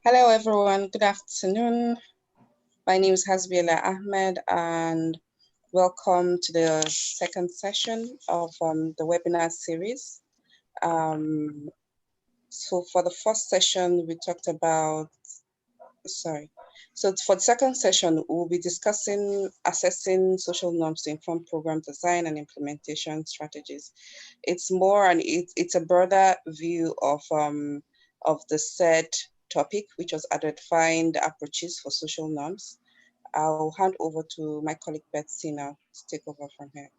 Hello, everyone. Good afternoon. My name is Hasbiela Ahmed, and welcome to the second session of the webinar series. So for the first session, we talked about, So for the second session, we'll be discussing assessing social norms to inform program design and implementation strategies. It's more, and it's a broader view of the said topic, which was identifying the approaches for social norms. I'll hand over to my colleague Betsy now to take over from here.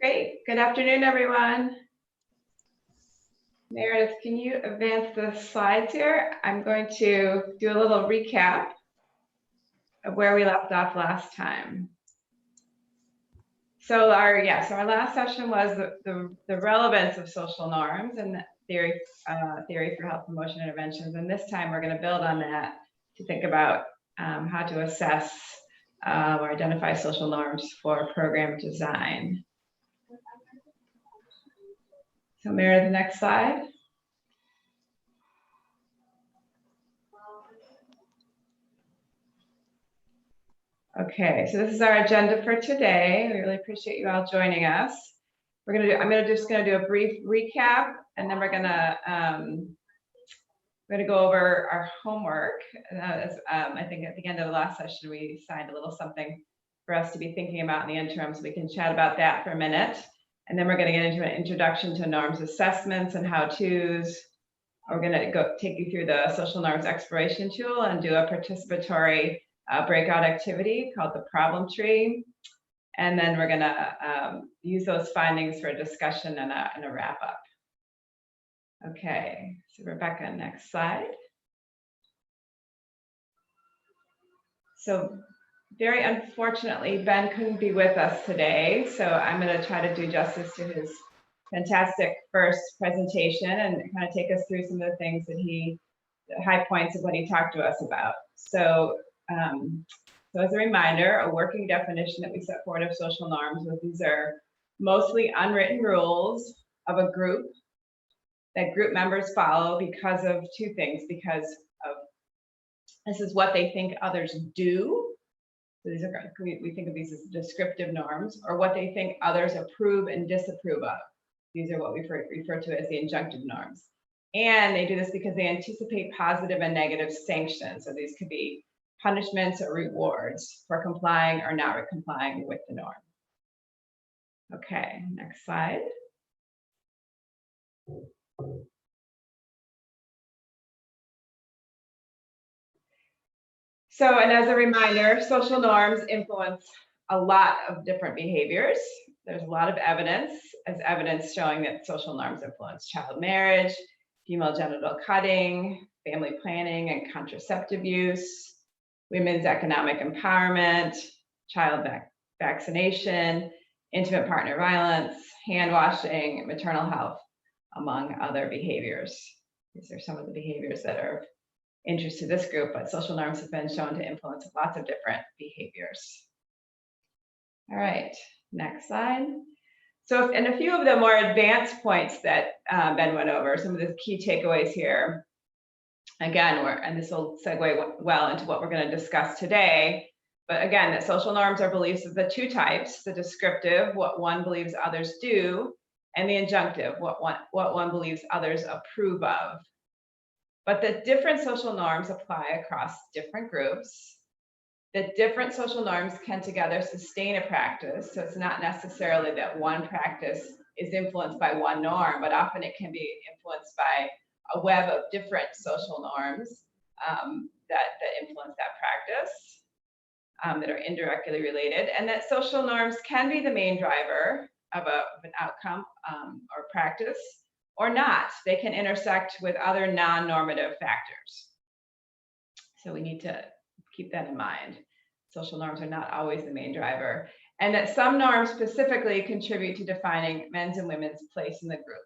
Great. Good afternoon, everyone. Meredith, can you advance the slides here? I'm going to do a little recap of where we left off last time. So our last session was the relevance of social norms and theory for health promotion interventions. And this time we're going to build on that to think about how to assess or identify social norms for program design. So Meredith, next slide. Okay, so this is our agenda for today. We really appreciate you all joining us. I'm just gonna do a brief recap, and then we're gonna go over our homework. I think at the end of the last session, we signed a little something for us to be thinking about in the interim, so we can chat about that for a minute. And then we're gonna get into an introduction to norms assessments and how-tos. We're gonna take you through the social norms exploration tool and do a participatory breakout activity called the problem tree. And then we're gonna use those findings for a discussion and a wrap up. Okay, so Rebecca, next slide. So very unfortunately, Ben couldn't be with us today. So I'm gonna try to do justice to his fantastic first presentation and kind of take us through some of the things that the high points of what he talked to us about. So as a reminder, a working definition that we set forward of social norms was these are mostly unwritten rules of a group that group members follow because of two things. Because of this is what they think others do. So these are, we think of these as descriptive norms, or what they think others approve and disapprove of. These are what we refer to as the injunctive norms. And they do this because they anticipate positive and negative sanctions. So these could be punishments or rewards for complying or not complying with the norm. Okay, next slide. So, and as a reminder, social norms influence a lot of different behaviors. There's a lot of evidence showing that social norms influence child marriage, female genital cutting, family planning and contraceptive use, women's economic empowerment, child vaccination, intimate partner violence, hand washing, maternal health, among other behaviors. These are some of the behaviors that are of interest to this group, but social norms have been shown to influence lots of different behaviors. All right, next slide. So, and a few of the more advanced points that Ben went over, some of the key takeaways here. Again, and this will segue well into what we're going to discuss today. But again, that social norms are beliefs of the two types: the descriptive, what one believes others do, and the injunctive, what one believes others approve of. But the different social norms apply across different groups. The different social norms can together sustain a practice. So it's not necessarily that one practice is influenced by one norm, but often it can be influenced by a web of different social norms that influence that practice, that are indirectly related, and that social norms can be the main driver of an outcome or practice, or not. They can intersect with other non-normative factors. So we need to keep that in mind. Social norms are not always the main driver, and that some norms specifically contribute to defining men's and women's place in the group.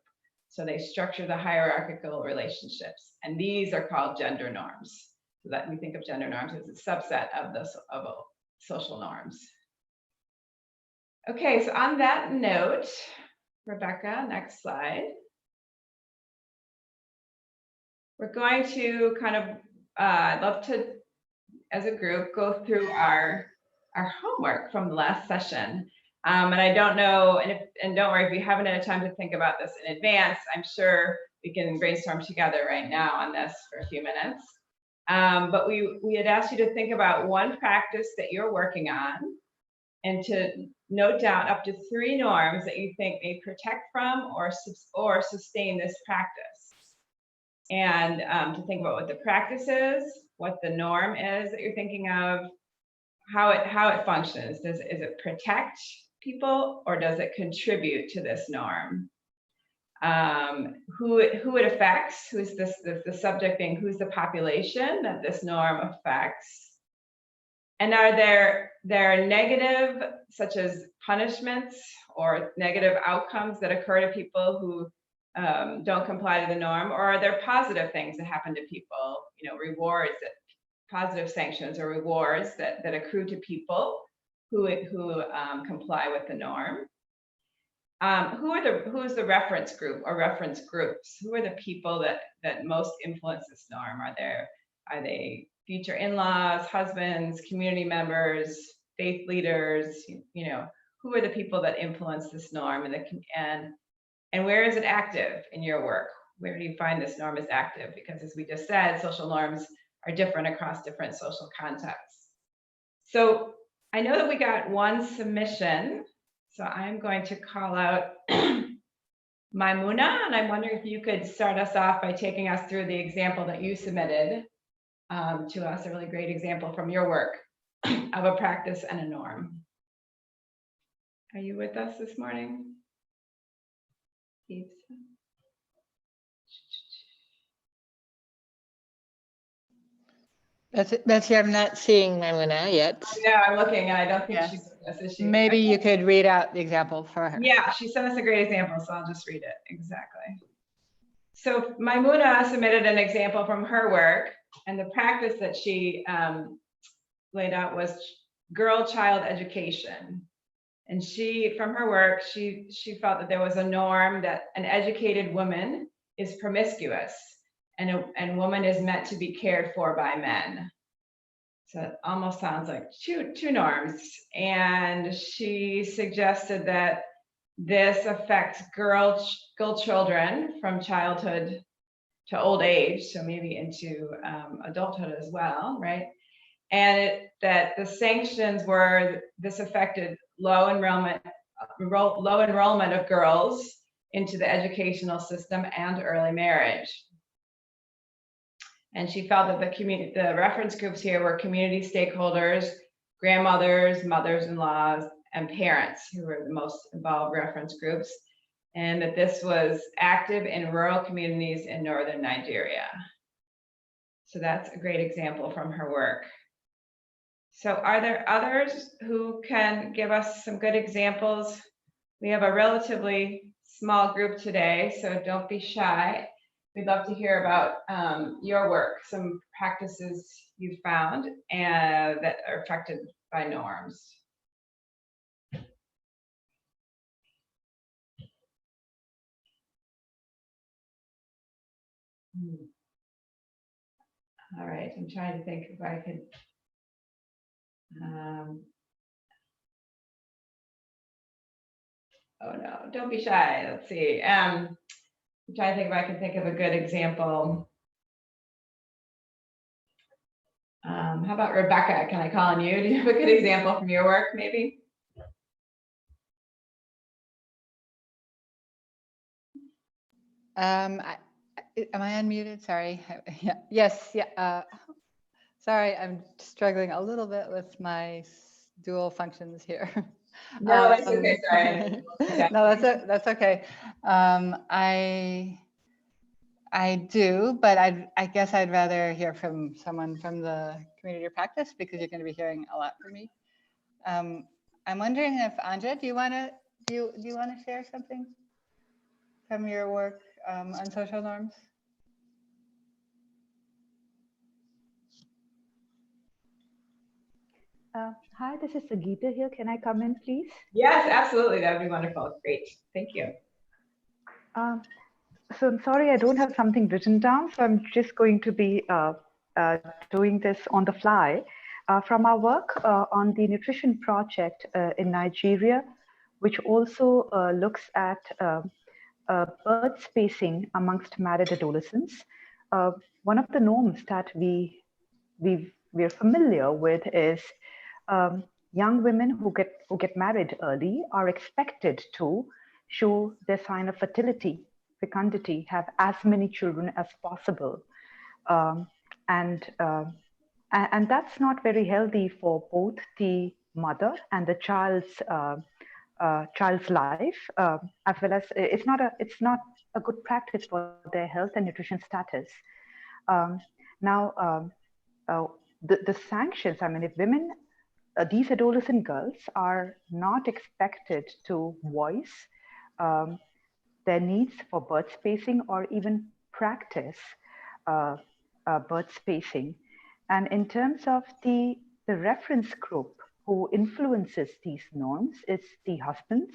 So they structure the hierarchical relationships, and these are called gender norms. So that we think of gender norms as a subset of social norms. Okay, so on that note, Rebecca, next slide. we're going to kind of, I'd love to, as a group, go through our homework from the last session. And I don't know, and don't worry, if you haven't had time to think about this in advance, I'm sure we can brainstorm together right now on this for a few minutes. But we had asked you to think about one practice that you're working on and to note down up to 3 norms that you think may protect from or sustain this practice. And to think about what the practice is, what the norm is that you're thinking of, how it functions. Is it protect people or does it contribute to this norm? Who it affects, who's the subject being, who's the population that this norm affects? And are there negative, such as punishments or negative outcomes that occur to people who don't comply to the norm, or are there positive things that happen to people, rewards, positive sanctions or rewards that accrue to people who comply with the norm? Who is the reference group or reference groups? Who are the people that most influence this norm? Are they future in-laws, husbands, community members, faith leaders? Who are the people that influence this norm, and where is it active in your work? Where do you find this norm is active? Because as we just said, social norms are different across different social contexts. So I know that we got one submission. So I'm going to call out Maimuna, and I'm wondering if you could start us off by taking us through the example that you submitted to us, a really great example from your work of a practice and a norm. Are you with us this morning? Betsy, I'm not seeing Maimuna yet. Yeah, I'm looking and I don't think she's with us, is she? Maybe you could read out the example for her. Yeah, she sent us a great example, so I'll just read it. Exactly. So Maimuna submitted an example from her work, and the practice that she laid out was girl-child education. And from her work, she felt that there was a norm that an educated woman is promiscuous and woman is meant to be cared for by men. So it almost sounds like two norms. And she suggested that this affects girl children from childhood to old age, so maybe into adulthood as well, right? And that the sanctions were, this affected low enrollment of girls into the educational system and early marriage. And she felt that the reference groups here were community stakeholders, grandmothers, mothers-in-laws, and parents who were the most involved reference groups, and that this was active in rural communities in northern Nigeria. So that's a great example from her work. So are there others who can give us some good examples? We have a relatively small group today, so don't be shy. We'd love to hear about your work, some practices you found and that are affected by norms. All right, I'm trying to think if I could. Oh no, don't be shy. Let's see. I'm trying to think if I can think of a good example. How about Rebecca? Can I call on you? Do you have a good example from your work, maybe? Am I unmuted? Sorry. Yeah. Yes. Yeah. Sorry, I'm struggling a little bit with my dual functions here. No, that's okay. Sorry. No, that's okay. I do, but I guess I'd rather hear from someone from the community or practice because you're going to be hearing a lot from me. I'm wondering if Anja, do you want to share something from your work on social norms? Hi, this is Sagita here. Can I come in, please? Yes, absolutely. That would be wonderful. Great. Thank you. So I'm sorry, I don't have something written down, so I'm just going to be doing this on the fly. From our work on the nutrition project in Nigeria, which also looks at birth spacing amongst married adolescents, one of the norms that we're familiar with is young women who get married early are expected to show their sign of fertility, fecundity, have as many children as possible, um, and and that's not very healthy for both the mother and the child's life, as well as it's not a good practice for their health and nutrition status. Um, now, uh, the sanctions, I mean, if women, these adolescent girls are not expected to voice um, their needs for birth spacing or even practice uh, birth spacing. And in terms of the reference group who influences these norms, it's the husbands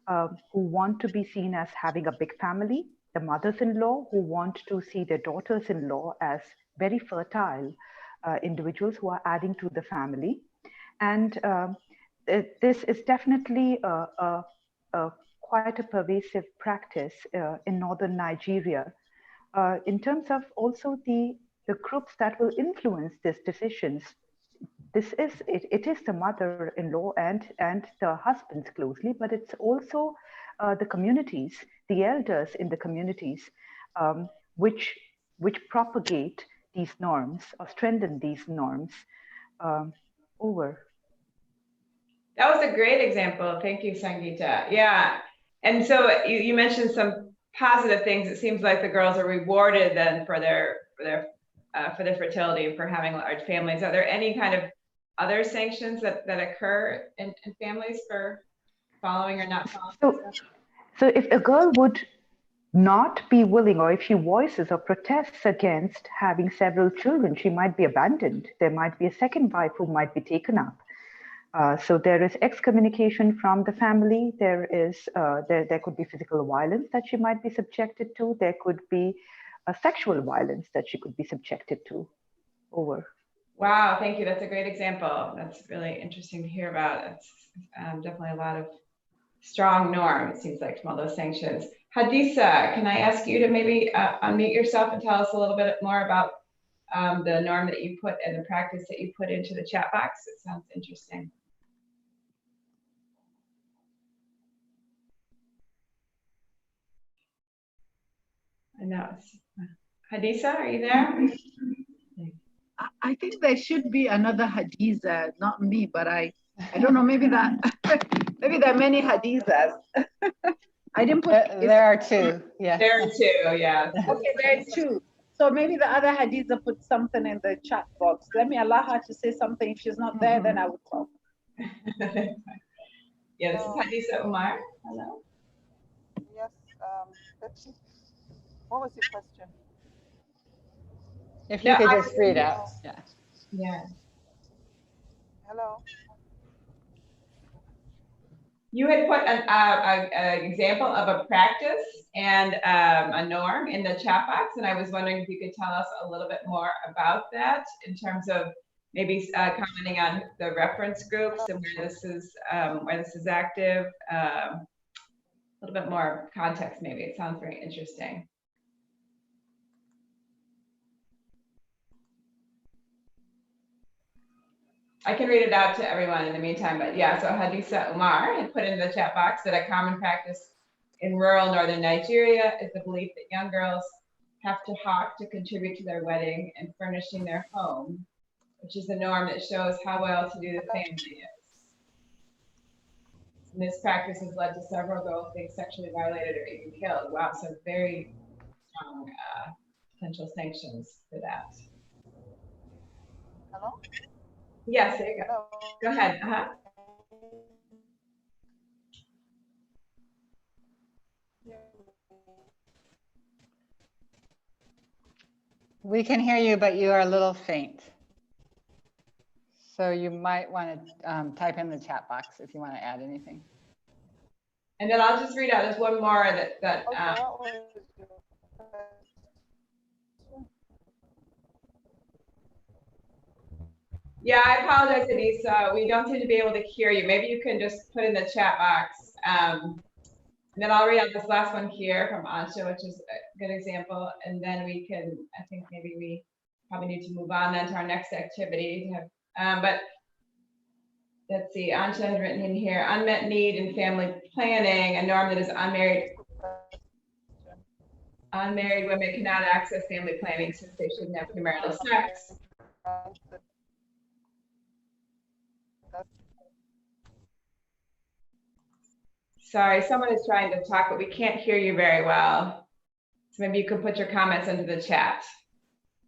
who want to be seen as having a big family, the mothers-in-law who want to see their daughters-in-law as very fertile individuals who are adding to the family. And this is definitely quite a pervasive practice in northern Nigeria. In terms of also the groups that will influence these decisions, it is the mother-in-law and the husbands closely, but it's also the communities, the elders in the communities, um, which propagate these norms or strengthen these norms over. That was a great example. Thank you, Sangeeta. Yeah. And so you mentioned some positive things. It seems like the girls are rewarded then for their fertility, for having large families. Are there any kind of other sanctions that occur in families for following or not following? So if a girl would not be willing, or if she voices or protests against having several children, she might be abandoned. There might be a second wife who might be taken up. So there is excommunication from the family. There is there could be physical violence that she might be subjected to. There could be sexual violence that she could be subjected to. Over. Wow, thank you. That's a great example. That's really interesting to hear about. It's definitely a lot of strong norm, it seems like, from all those sanctions. Hadisa, can I ask you to maybe unmute yourself and tell us a little bit more about the norm that you put and the practice that you put into the chat box? It sounds interesting. I know. Hadisa, are you there? I think there should be another Hadiza, not me, but I don't know, maybe that, maybe there are many Hadizas. I didn't put. There are two, yeah. There are two, yeah. Okay, there are two. So maybe the other Hadiza put something in the chat box. Let me allow her to say something. If she's not there, then I will talk. Yeah, this is Hadisa Umar. Hello. Yes, what was your question? If you could just read out, yeah. Yeah. Hello. You had put an example of a practice and a norm in the chat box, and I was wondering if you could tell us a little bit more about that in terms of maybe commenting on the reference groups and where this is active. A little bit more context, maybe. It sounds very interesting. I can read it out to everyone in the meantime, but yeah, so Hadisa Umar had put in the chat box that a common practice in rural northern Nigeria is the belief that young girls have to hawk to contribute to their wedding and furnishing their home, which is a norm that shows how well to do the family is. And this practice has led to several girls being sexually violated or even killed. Wow, so very strong potential sanctions for that. Hello? Yes, there you go. Hello? Go ahead. We can hear you, but you are a little faint. So you might want to type in the chat box if you want to add anything. And then I'll just read out. There's one more that Okay, Yeah, I apologize, Anissa. We don't seem to be able to hear you. Maybe you can just put in the chat box. And then I'll read out this last one here from Ansha, which is a good example. And then we can, I think maybe we probably need to move on then to our next activity. But let's see, Ansha had written in here, unmet need in family planning, a norm that is unmarried women cannot access family planning since they shouldn't have premarital sex. Sorry, someone is trying to talk, but we can't hear you very well. So maybe you could put your comments into the chat.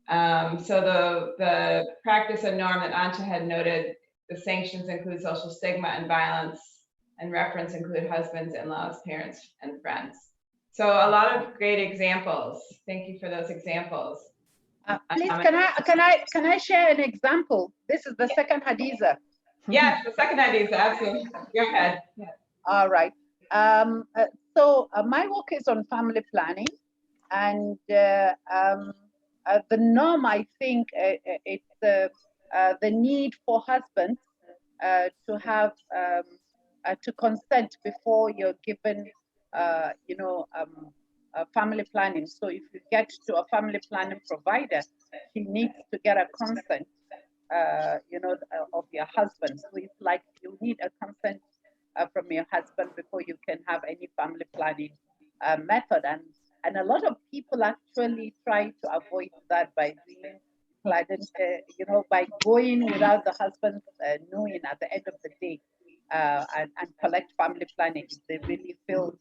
So the practice and norm that Ansha had noted, the sanctions include social stigma and violence, and reference include husbands, in-laws, parents, and friends. So a lot of great examples. Thank you for those examples. Please, can I share an example? This is the second Hadiza. Yes, the second idea is absolutely. Go ahead. Yeah. All right. So my work is on family planning, and the norm, I think, it's the need for husbands to have to consent before you're given, family planning. So if you get to a family planning provider, he needs to get a consent, of your husband. So it's like you need a consent from your husband before you can have any family planning method. And a lot of people actually try to avoid that by doing planning, by going without the husband knowing at the end of the day, and collect family planning if they really feel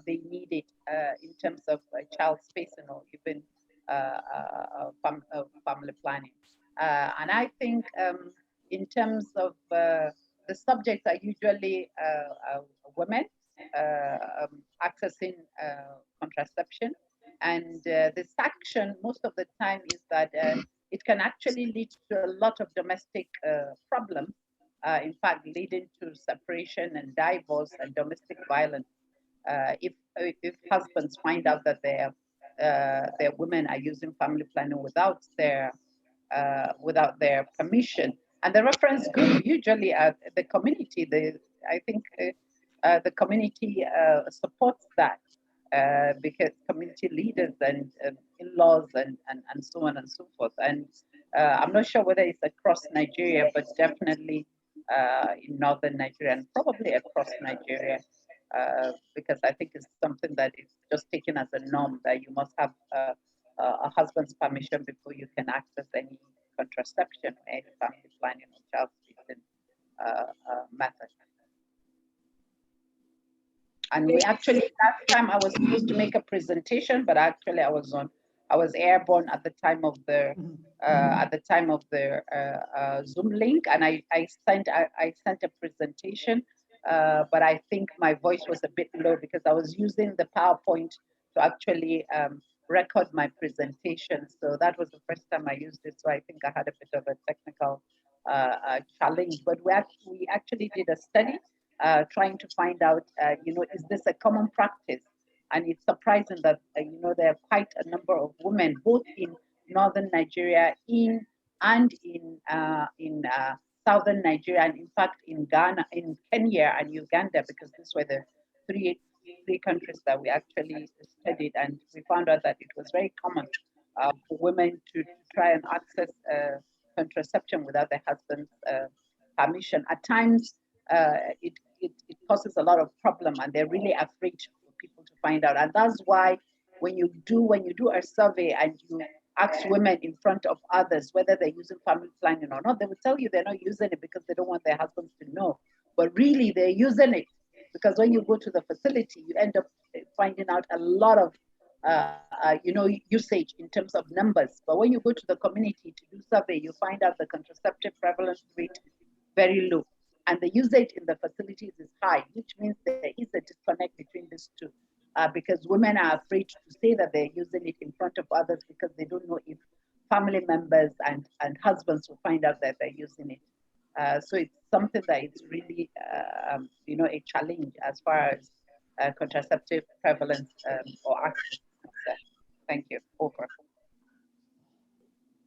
they need it in terms of child spacing or even family planning. And I think in terms of the subjects are usually women accessing contraception. And the sanction most of the time is that it can actually lead to a lot of domestic problems, in fact, leading to separation and divorce and domestic violence. If husbands find out that their women are using family planning without their permission. And the reference group usually the community. I think the community supports that because community leaders and in-laws and so on and so forth. And I'm not sure whether it's across Nigeria, but definitely in northern Nigeria and probably across Nigeria, because I think it's something that is just taken as a norm that you must have a husband's permission before you can access any contraception or any family planning or child spacing method. And we actually, last time I was supposed to make a presentation, but actually I was airborne at the time of the Zoom link, and I sent a presentation, but I think my voice was a bit low because I was using the PowerPoint to actually record my presentation. So that was the first time I used it. So I think I had a bit of a technical challenge, but we actually did a study trying to find out, is this a common practice? And it's surprising that, there are quite a number of women, both in northern Nigeria and in southern Nigeria, and in fact in Ghana, in Kenya and Uganda, because these were the three countries that we actually studied, and we found out that it was very common for women to try and access contraception without their husband's permission. At times, it causes a lot of problem, and they're really afraid for people to find out. And that's why when you do a survey and you ask women in front of others whether they're using family planning or not, they will tell you they're not using it because they don't want their husbands to know. But really, they're using it because when you go to the facility, you end up finding out a lot of usage in terms of numbers. But when you go to the community to do survey, you find out the contraceptive prevalence rate is very low, and the usage in the facilities is high, which means there is a disconnect between these two, because women are afraid to say that they're using it in front of others because they don't know if family members and husbands will find out that they're using it. So it's something that is really, a challenge as far as contraceptive prevalence or access. Thank you. Over.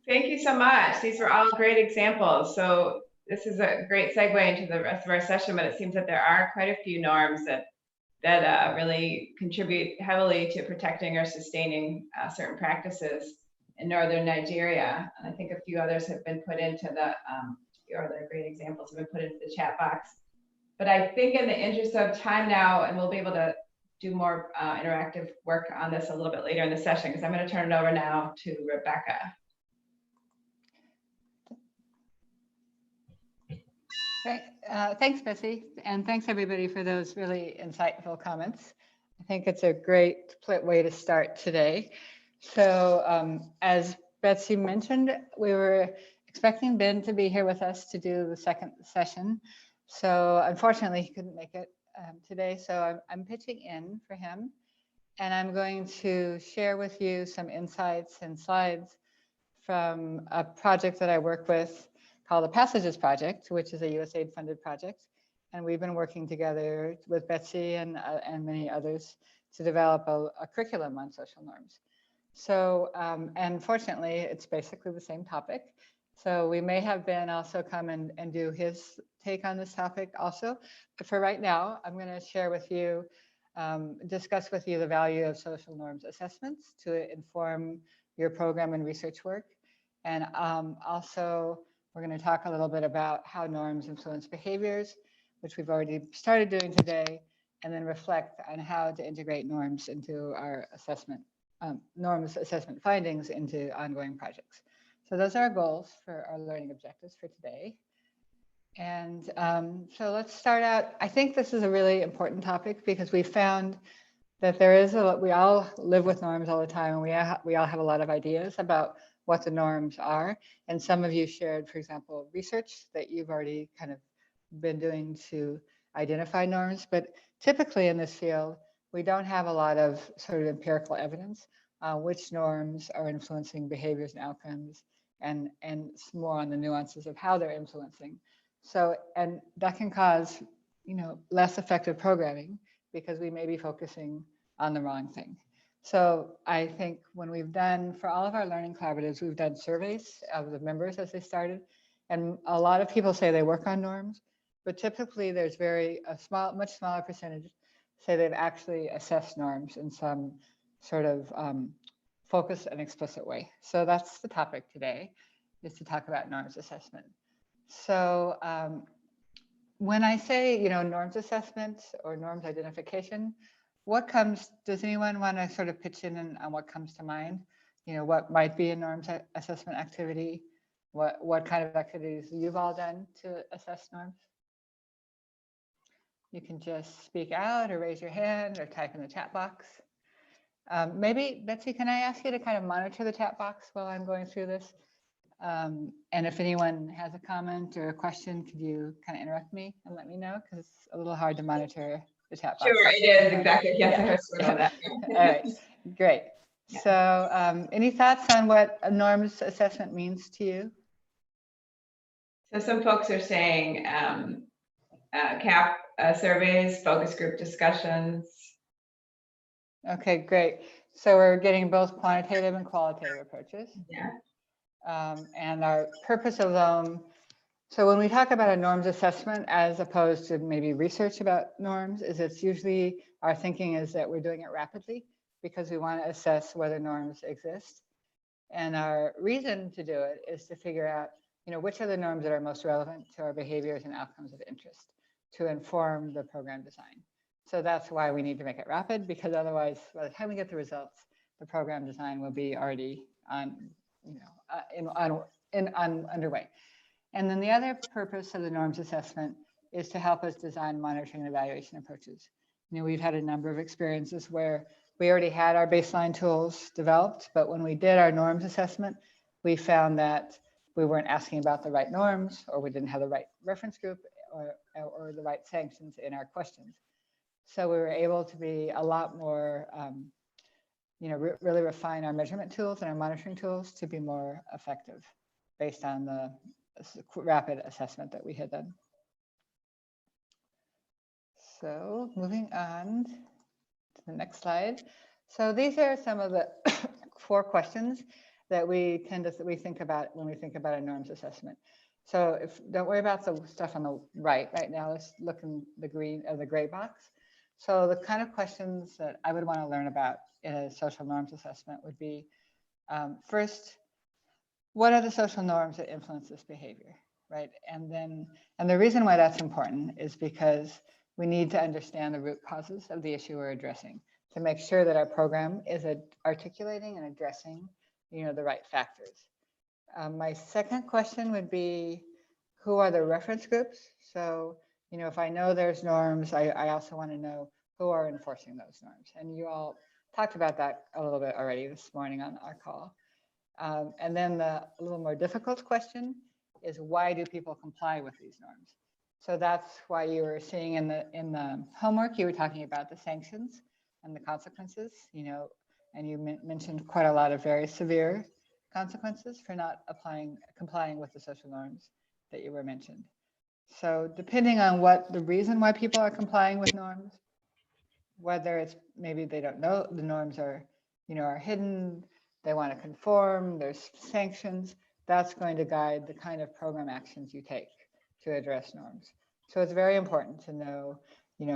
Thank you so much. These were all great examples. So this is a great segue into the rest of our session, but it seems that there are quite a few norms that really contribute heavily to protecting or sustaining certain practices in northern Nigeria. And I think a few others have been put into the, or other great examples have been put into the chat box. But I think in the interest of time now, and we'll be able to do more interactive work on this a little bit later in the session, because I'm going to turn it over now to Rebecca. Great. Thanks, Betsy. And thanks everybody for those really insightful comments. I think it's a great way to start today. So as Betsy mentioned, we were expecting Ben to be here with us to do the second session. So unfortunately, he couldn't make it today. So I'm pitching in for him. And I'm going to share with you some insights and slides from a project that I work with called the Passages Project, which is a USAID funded project. And we've been working together with Betsy and many others to develop a curriculum on social norms. So, and fortunately, it's basically the same topic. So we may have Ben also come and do his take on this topic also. But for right now, I'm going to share with you, discuss with you the value of social norms assessments to inform your program and research work. And also, we're going to talk a little bit about how norms influence behaviors, which we've already started doing today, and then reflect on how to integrate norms into our assessment, norms assessment findings into ongoing projects. So those are our goals for our learning objectives for today. And so let's start out. I think this is a really important topic because we found that there is we all live with norms all the time, and we all have a lot of ideas about what the norms are. And some of you shared, for example, research that you've already kind of been doing to identify norms. But typically in this field, we don't have a lot of sort of empirical evidence which norms are influencing behaviors and outcomes, and more on the nuances of how they're influencing. So, and that can cause, less effective programming because we may be focusing on the wrong thing. So I think when we've done, for all of our learning collaboratives, we've done surveys of the members as they started. And a lot of people say they work on norms, but typically there's much smaller percentage say they've actually assessed norms in some sort of focused and explicit way. So that's the topic today, is to talk about norms assessment. So when I say, norms assessment or norms identification, does anyone want to sort of pitch in on what comes to mind? What might be a norms assessment activity? What kind of activities you've all done to assess norms? You can just speak out or raise your hand or type in the chat box. Maybe, Betsy, can I ask you to kind of monitor the chat box while I'm going through this? And if anyone has a comment or a question, could you kind of interrupt me and let me know? Because it's a little hard to monitor the chat box. Sure, it is, exactly. Yes, I heard sort of that. All right, great. Yeah. So any thoughts on what a norms assessment means to you? So some folks are saying CAP surveys, focus group discussions. Okay, great. So we're getting both quantitative and qualitative approaches. Yeah. And our purpose of them, so when we talk about a norms assessment as opposed to maybe research about norms, is it's usually our thinking is that we're doing it rapidly because we want to assess whether norms exist. And our reason to do it is to figure out, which are the norms that are most relevant to our behaviors and outcomes of interest to inform the program design. So that's why we need to make it rapid, because otherwise, by the time we get the results, the program design will be already underway. And then the other purpose of the norms assessment is to help us design monitoring and evaluation approaches. We've had a number of experiences where we already had our baseline tools developed, but when we did our norms assessment, we found that we weren't asking about the right norms, or we didn't have the right reference group or the right sanctions in our questions. So we were able to be a lot more, really refine our measurement tools and our monitoring tools to be more effective based on the rapid assessment that we had done. So moving on to the next slide. So these are some of the 4 questions that we think about when we think about a norms assessment. So don't worry about the stuff on the right now. Let's look in the green or the gray box. So the kind of questions that I would want to learn about in a social norms assessment would be, first, what are the social norms that influence this behavior, right? And the reason why that's important is because we need to understand the root causes of the issue we're addressing to make sure that our program is articulating and addressing, the right factors. My second question would be, who are the reference groups? So, if I know there's norms, I also want to know who are enforcing those norms. And you all talked about that a little bit already this morning on our call. And then a little more difficult question is, why do people comply with these norms? So that's why you were seeing in the homework, you were talking about the sanctions and the consequences, and you mentioned quite a lot of very severe consequences for not complying with the social norms that you were mentioned. So depending on what the reason why people are complying with norms, whether it's maybe they don't know the norms are hidden, they want to conform, there's sanctions, that's going to guide the kind of program actions you take to address norms. So it's very important to know,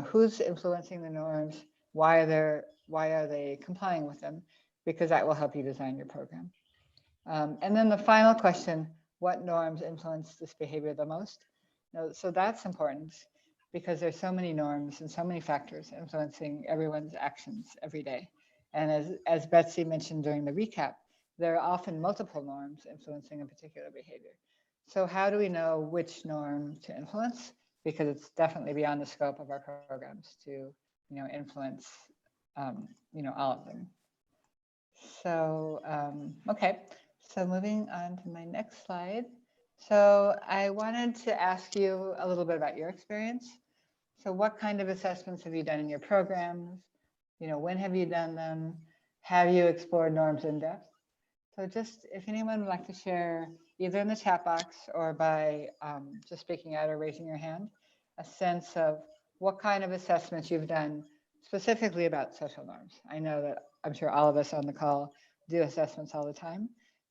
who's influencing the norms, why are they complying with them, because that will help you design your program. And then the final question, what norms influence this behavior the most? So that's important because there's so many norms and so many factors influencing everyone's actions every day. And as Betsy mentioned during the recap, there are often multiple norms influencing a particular behavior. So how do we know which norm to influence? Because it's definitely beyond the scope of our programs to, influence, all of them. So, okay. So moving on to my next slide. So I wanted to ask you a little bit about your experience. So what kind of assessments have you done in your programs? When have you done them? Have you explored norms in depth? So just if anyone would like to share either in the chat box or by just speaking out or raising your hand, a sense of what kind of assessments you've done specifically about social norms. I know that I'm sure all of us on the call do assessments all the time,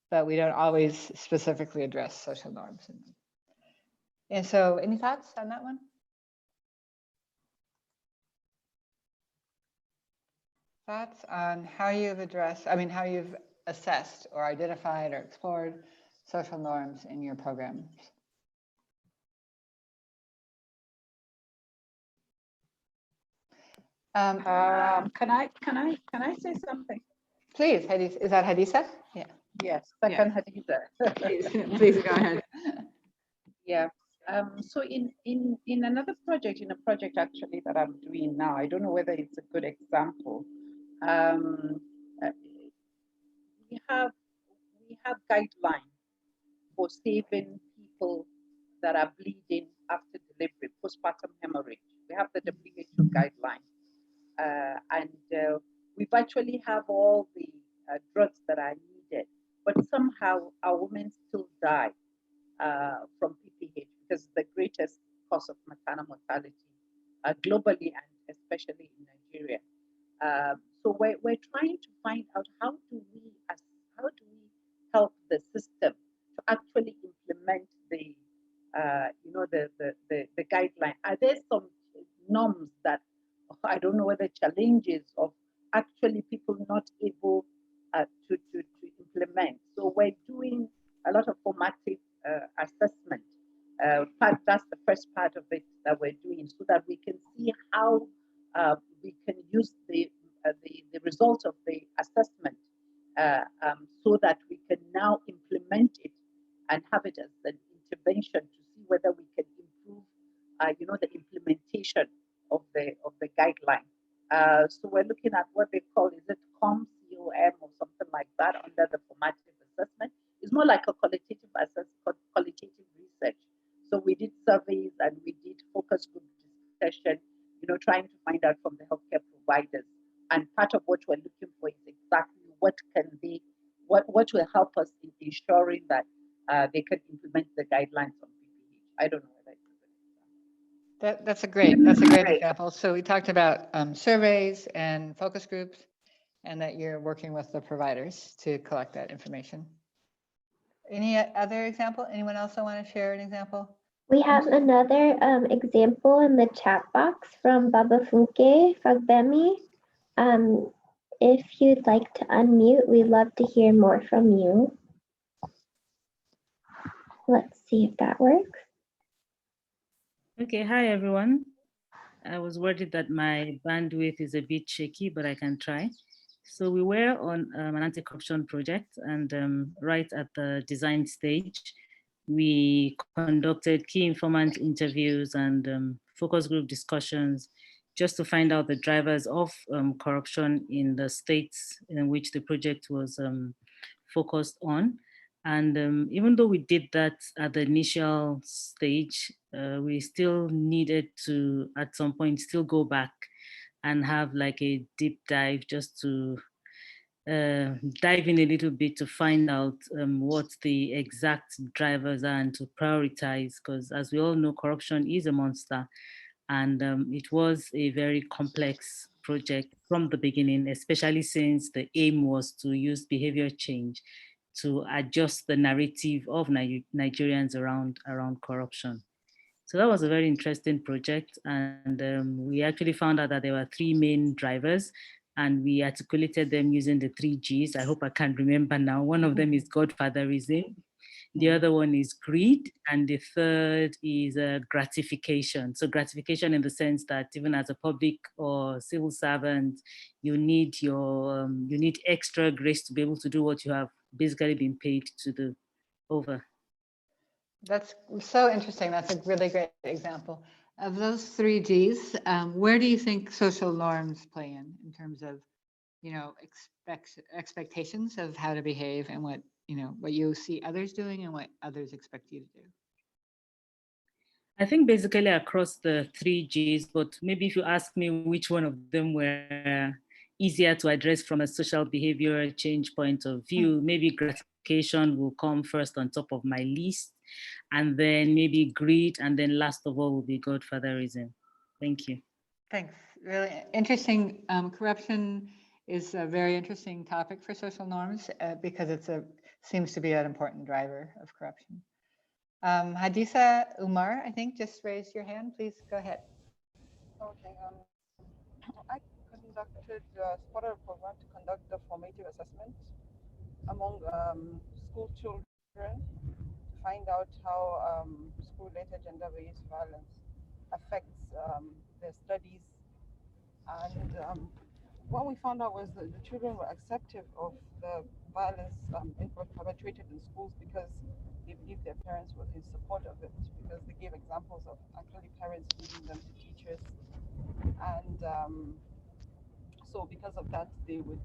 but we don't always specifically address social norms. And so any thoughts on that one? Thoughts on how you've how you've assessed or identified or explored social norms in your programs? Can I say something? Please, Hadisa. Is that Hadisa? Yeah. Yes, second Hadiza. Please go ahead. Yeah. So in another project, in a project actually that I'm doing now, I don't know whether it's a good example. We have guidelines for saving people that are bleeding after delivery, postpartum hemorrhage. We have the WHO guideline, and we virtually have all the drugs that are needed, but somehow our women still die from PPH because the greatest cause of maternal mortality globally and especially in Nigeria. So we're trying to find out how do we help the system to actually implement the the guideline. Are there some norms that I don't know whether challenges of actually people not able to implement? So we're doing a lot of formative assessment. That's the first part of it that we're doing, so that we can see how we can use the results of the assessment so that we can now implement it and have it as an intervention to see whether we can improve, the implementation of the guideline. So we're looking at what they call, is it COM or something like that under the formative assessment. It's more like a qualitative qualitative research. So we did surveys and we did focus group discussion, trying to find out from the healthcare providers. And part of what we're looking for is exactly what will help us in ensuring that they can implement the guidelines on PPH. I don't know whether That's a great example. So we talked about surveys and focus groups, and that you're working with the providers to collect that information. Any other example? Anyone else want to share an example? We have another example in the chat box from Babafunke Fagbemi. If you'd like to unmute, we'd love to hear more from you. Let's see if that works. Okay, hi everyone. I was worried that my bandwidth is a bit shaky, but I can try. So we were on an anti-corruption project, and right at the design stage, we conducted key informant interviews and focus group discussions just to find out the drivers of corruption in the states in which the project was focused on. And even though we did that at the initial stage, we still needed to, at some point, still go back and have like a deep dive just to dive in a little bit to find out what the exact drivers are and to prioritize, because as we all know, corruption is a monster. And it was a very complex project from the beginning, especially since the aim was to use behavior change to adjust the narrative of Nigerians around corruption. So that was a very interesting project. And we actually found out that there were three main drivers, and we articulated them using the 3 Gs. I hope I can remember now. One of them is godfatherism. The other one is greed, and the third is gratification. So gratification in the sense that even as a public or civil servant, you need you need extra grace to be able to do what you have basically been paid to do. Over. That's so interesting. That's a really great example. Of those 3 Gs, where do you think social norms play in terms of, expectations of how to behave and what you see others doing and what others expect you to do? I think basically across the 3 Gs, but maybe if you ask me which one of them were easier to address from a social behavior change point of view, maybe gratification will come first on top of my list, and then maybe greed, and then last of all will be godfatherism. Thank you. Thanks. Really interesting. Corruption is a very interesting topic for social norms because seems to be an important driver of corruption. Haditha Umar, I think, just raised your hand. Please go ahead. Okay. I conducted supported a program to conduct the formative assessment among school children to find out how school-related gender-based violence affects their studies. And what we found out was that the children were acceptive of the violence perpetrated in schools because they believed their parents were in support of it, because they gave examples of actually parents leading them to teachers. And so because of that, they would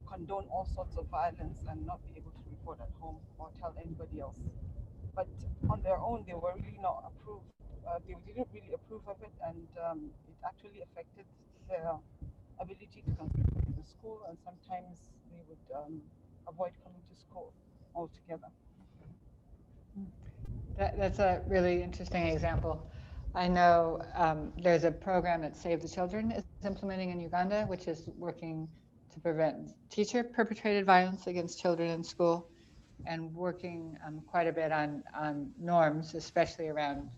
condone all sorts of violence and not be able to report at home or tell anybody else. But on their own, they were really not approved. They didn't really approve of it, and it actually affected their ability to contribute to the school, and sometimes they would avoid coming to school altogether. That's a really interesting example. I know there's a program that Save the Children is implementing in Uganda, which is working to prevent teacher-perpetrated violence against children in school, and working quite a bit on norms, especially around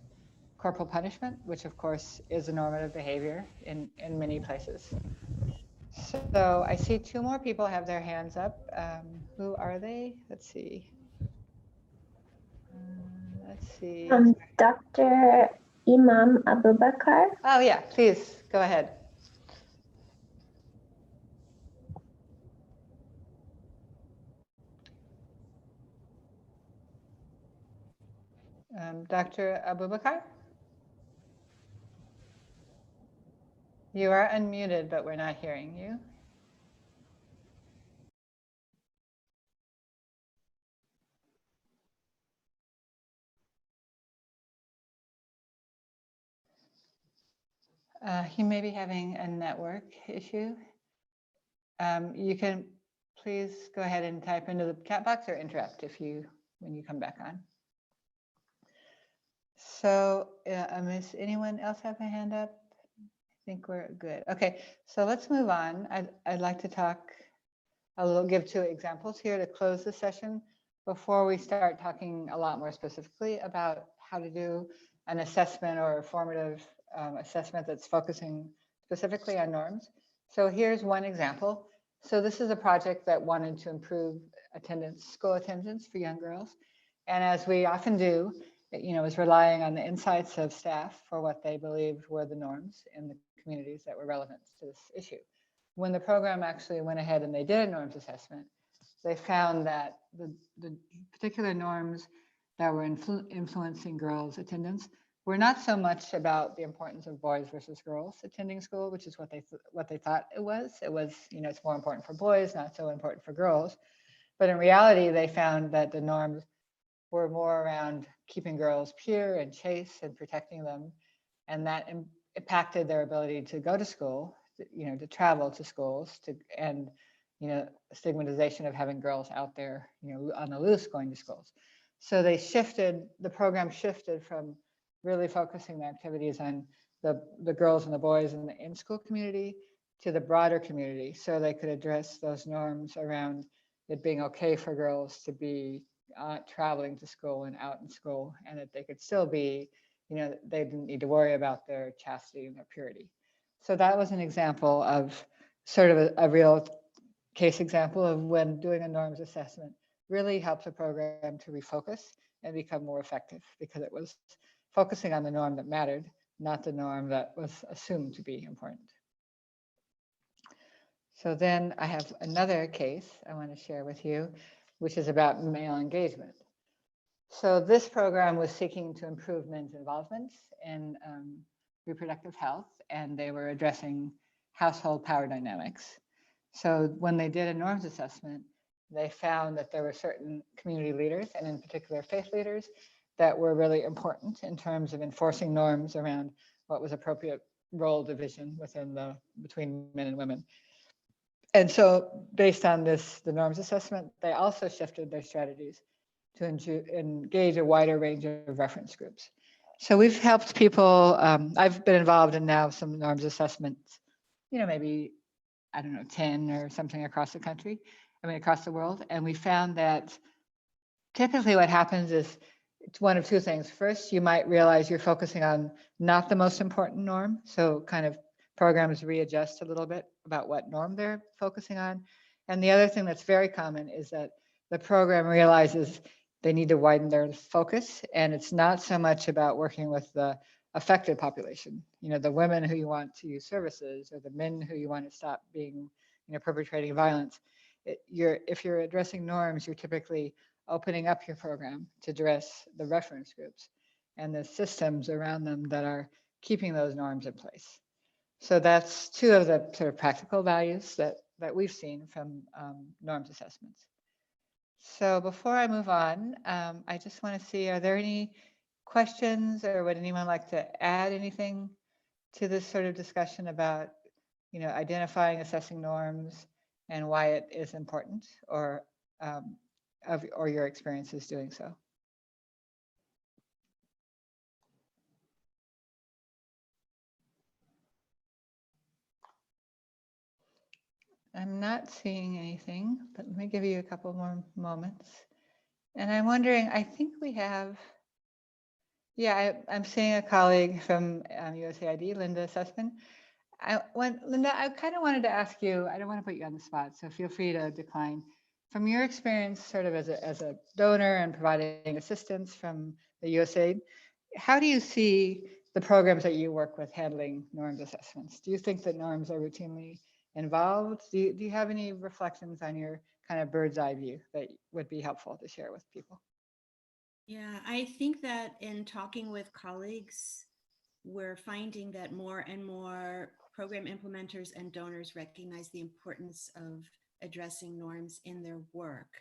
corporal punishment, which of course is a normative behavior in many places. So I see two more people have their hands up. Who are they? Let's see. Let's see. Dr. Imam Abubakar. Oh yeah, please go ahead. Dr. Abubakar? You are unmuted, but we're not hearing you. He may be having a network issue. You can please go ahead and type into the chat box or interrupt when you come back on. So, does anyone else have a hand up? think we're good. Okay, so let's move on. I'd like to talk, I'll give 2 examples here to close the session before we start talking a lot more specifically about how to do an assessment or a formative assessment that's focusing specifically on norms. So here's one example. So this is a project that wanted to improve attendance, school attendance for young girls. And as we often do, was relying on the insights of staff for what they believed were the norms in the communities that were relevant to this issue. When the program actually went ahead and they did a norms assessment, they found that the particular norms that were influencing girls' attendance were not so much about the importance of boys versus girls attending school, which is what they thought it was. It was, it's more important for boys, not so important for girls. But in reality, they found that the norms were more around keeping girls pure and chaste and protecting them. And that impacted their ability to go to school, to travel to schools, and stigmatization of having girls out there, on the loose going to schools. So the program shifted from really focusing the activities on the girls and the boys in the in-school community to the broader community, so they could address those norms around it being okay for girls to be traveling to school and out in school, and that they could still be, they didn't need to worry about their chastity and their purity. So that was an example of sort of a real case example of when doing a norms assessment really helps a program to refocus and become more effective, because it was focusing on the norm that mattered, not the norm that was assumed to be important. So then I have another case I want to share with you, which is about male engagement. So this program was seeking to improve men's involvement in reproductive health, and they were addressing household power dynamics. So when they did a norms assessment, they found that there were certain community leaders, and in particular faith leaders, that were really important in terms of enforcing norms around what was appropriate role division between men and women. And so based on the norms assessment, they also shifted their strategies to engage a wider range of reference groups. So we've helped people, I've been involved in now some norms assessments, maybe, 10 or something across the country, across the world. And we found that typically what happens is it's one of 2 things. First, you might realize you're focusing on not the most important norm. So kind of programs readjust a little bit about what norm they're focusing on. And the other thing that's very common is that the program realizes they need to widen their focus. And it's not so much about working with the affected population, the women who you want to use services, or the men who you want to stop being, perpetrating violence. If you're addressing norms, you're typically opening up your program to address the reference groups and the systems around them that are keeping those norms in place. So that's 2 of the sort of practical values that we've seen from norms assessments. So before I move on, I just want to see, are there any questions, or would anyone like to add anything to this sort of discussion about, identifying, assessing norms and why it is important, or your experiences doing so? I'm not seeing anything, but let me give you a couple more moments. And I'm wondering, I think we have, I'm seeing a colleague from USAID, Linda Sussman. Linda, I kind of wanted to ask you, I don't want to put you on the spot, so feel free to decline. From your experience sort of as a donor and providing assistance from the USAID, how do you see the programs that you work with handling norms assessments? Do you think that norms are routinely involved? Do you have any reflections on your kind of bird's eye view that would be helpful to share with people? Yeah, I think that in talking with colleagues, we're finding that more and more program implementers and donors recognize the importance of addressing norms in their work.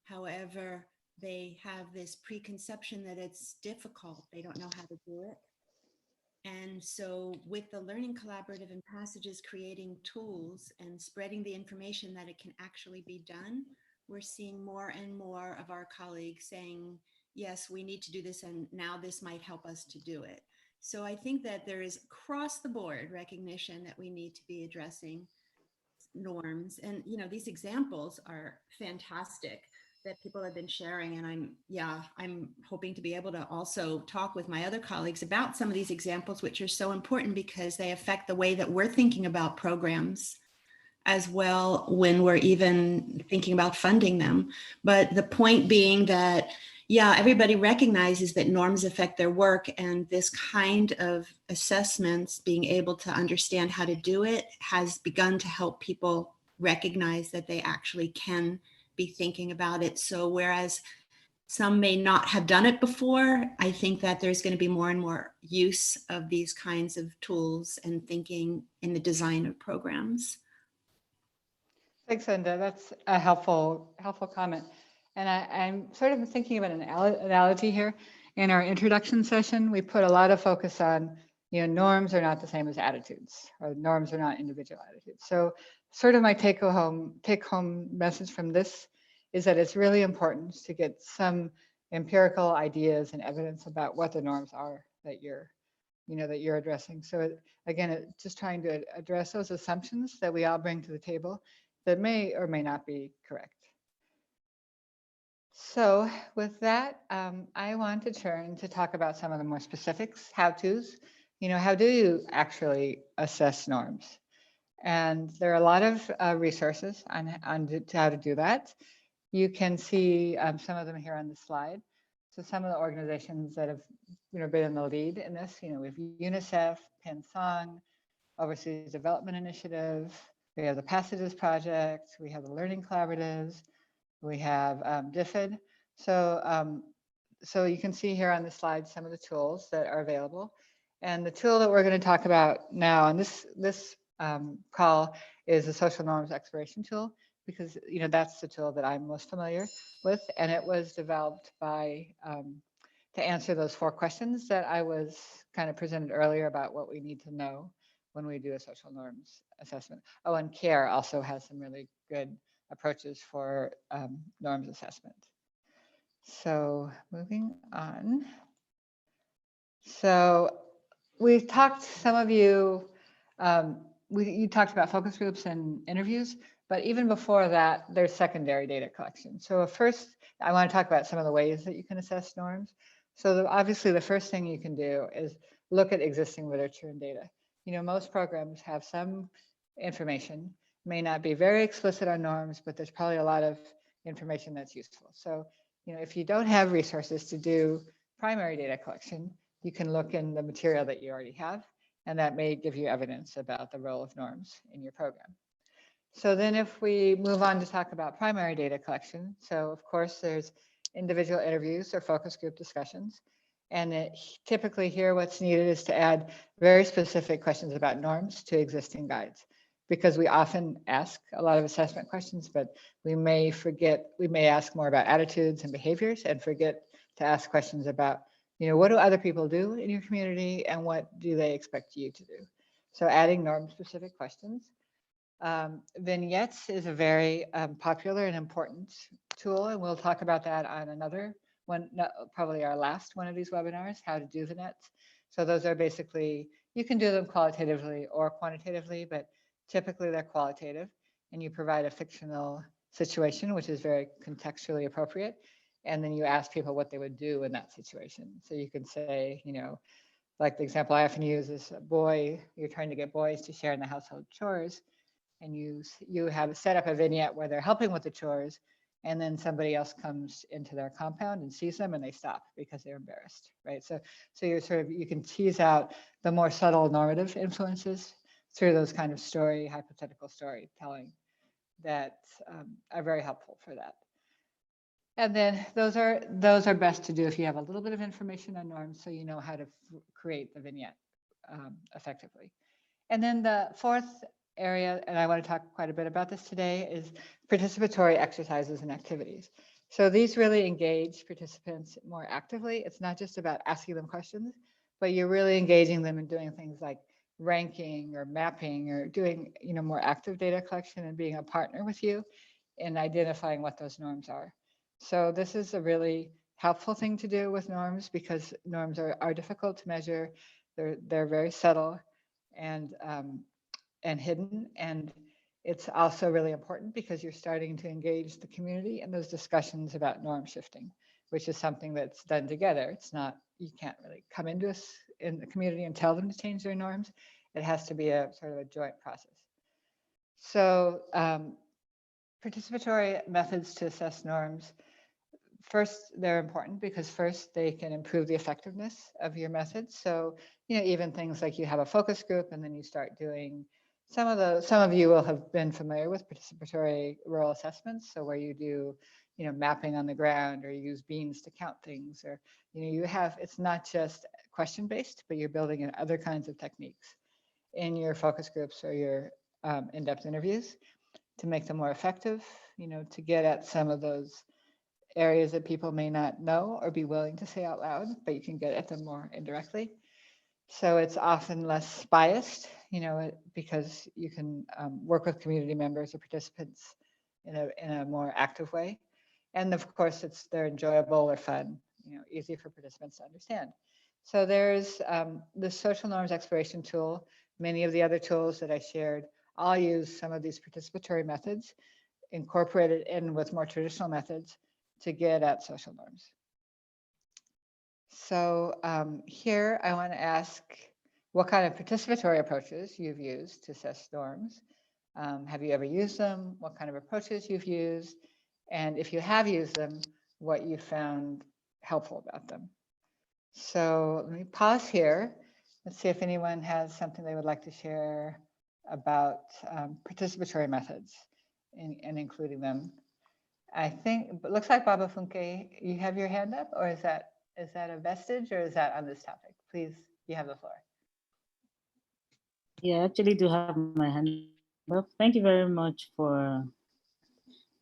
However, they have this preconception that it's difficult. They don't know how to do it. And so with the Learning Collaborative and Passages creating tools and spreading the information that it can actually be done, we're seeing more and more of our colleagues saying, yes, we need to do this, and now this might help us to do it. So I think that there is across the board recognition that we need to be addressing norms. And, you know, these examples are fantastic that people have been sharing. And I'm hoping to be able to also talk with my other colleagues about some of these examples, which are so important because they affect the way that we're thinking about programs as well when we're even thinking about funding them. But the point being that, yeah, everybody recognizes that norms affect their work, and this kind of assessments, being able to understand how to do it, has begun to help people recognize that they actually can be thinking about it. So whereas some may not have done it before, I think that there's going to be more and more use of these kinds of tools and thinking in the design of programs. Thanks, Linda. That's a helpful comment. And I'm sort of thinking about an analogy here. In our introduction session, we put a lot of focus on, norms are not the same as attitudes, or norms are not individual attitudes. So sort of my take home message from this is that it's really important to get some empirical ideas and evidence about what the norms are that you're addressing. So again, just trying to address those assumptions that we all bring to the table that may or may not be correct. So with that, I want to turn to talk about some of the more specifics, how-tos. How do you actually assess norms? And there are a lot of resources on how to do that. You can see some of them here on the slide. So some of the organizations that have been in the lead in this, we have UNICEF, PenSong, Overseas Development Initiative, we have the Passages Project, we have the Learning Collaboratives, we have DFID. So you can see here on the slide some of the tools that are available. And the tool that we're going to talk about now on this call is the social norms exploration tool, because that's the tool that I'm most familiar with, and it was developed by to answer those 4 questions that I was kind of presented earlier about what we need to know when we do a social norms assessment. Oh, and CARE also has some really good approaches for norms assessment. So moving on. So we've talked, some of you, you talked about focus groups and interviews, but even before that, there's secondary data collection. So first, I want to talk about some of the ways that you can assess norms. So obviously the first thing you can do is look at existing literature and data. Most programs have some information, may not be very explicit on norms, but there's probably a lot of information that's useful. So, if you don't have resources to do primary data collection, you can look in the material that you already have, and that may give you evidence about the role of norms in your program. So then if we move on to talk about primary data collection, so of course there's individual interviews or focus group discussions. And typically here what's needed is to add very specific questions about norms to existing guides, because we often ask a lot of assessment questions, but we may ask more about attitudes and behaviors and forget to ask questions about, what do other people do in your community and what do they expect you to do? So adding norm specific questions. Vignettes is a very popular and important tool, and we'll talk about that on another one, probably our last one of these webinars, how to do vignettes. So those are basically, you can do them qualitatively or quantitatively, but typically they're qualitative, and you provide a fictional situation, which is very contextually appropriate. And then you ask people what they would do in that situation. So you can say, like the example I often use is you're trying to get boys to share in the household chores, and you have set up a vignette where they're helping with the chores, and then somebody else comes into their compound and sees them and they stop because they're embarrassed, right? So you can tease out the more subtle normative influences through those kind of hypothetical storytelling that are very helpful for that. And then those are best to do if you have a little bit of information on norms, so you know how to create the vignette effectively. And then the fourth area, and I want to talk quite a bit about this today, is participatory exercises and activities. So these really engage participants more actively. It's not just about asking them questions, but you're really engaging them in doing things like ranking or mapping or doing more active data collection and being a partner with you in identifying what those norms are. So this is a really helpful thing to do with norms, because norms are difficult to measure. They're very subtle and hidden. And it's also really important because you're starting to engage the community in those discussions about norm shifting, which is something that's done together. It's not, you can't really come into us in the community and tell them to change their norms. It has to be a sort of a joint process. So participatory methods to assess norms, first, they're important because first they can improve the effectiveness of your methods. So, even things like you have a focus group and then you start doing some of you will have been familiar with participatory rural assessments. So where you do, mapping on the ground, or you use beans to count things, or, it's not just question based, but you're building in other kinds of techniques in your focus groups or your in-depth interviews to make them more effective, to get at some of those areas that people may not know or be willing to say out loud, but you can get at them more indirectly. So it's often less biased, because you can work with community members or participants in a more active way. And of course, they're enjoyable or fun, easy for participants to understand. So there's the social norms exploration tool. Many of the other tools that I shared all use some of these participatory methods incorporated in with more traditional methods to get at social norms. So here I want to ask what kind of participatory approaches you've used to assess norms. Have you ever used them? What kind of approaches you've used? And if you have used them, what you found helpful about them. So let me pause here. Let's see if anyone has something they would like to share about participatory methods and including them. I think, it looks like Baba Funke, you have your hand up, or is that a vestige, or is that on this topic? Please, you have the floor. Yeah, I actually do have my hand up. Thank you very much for,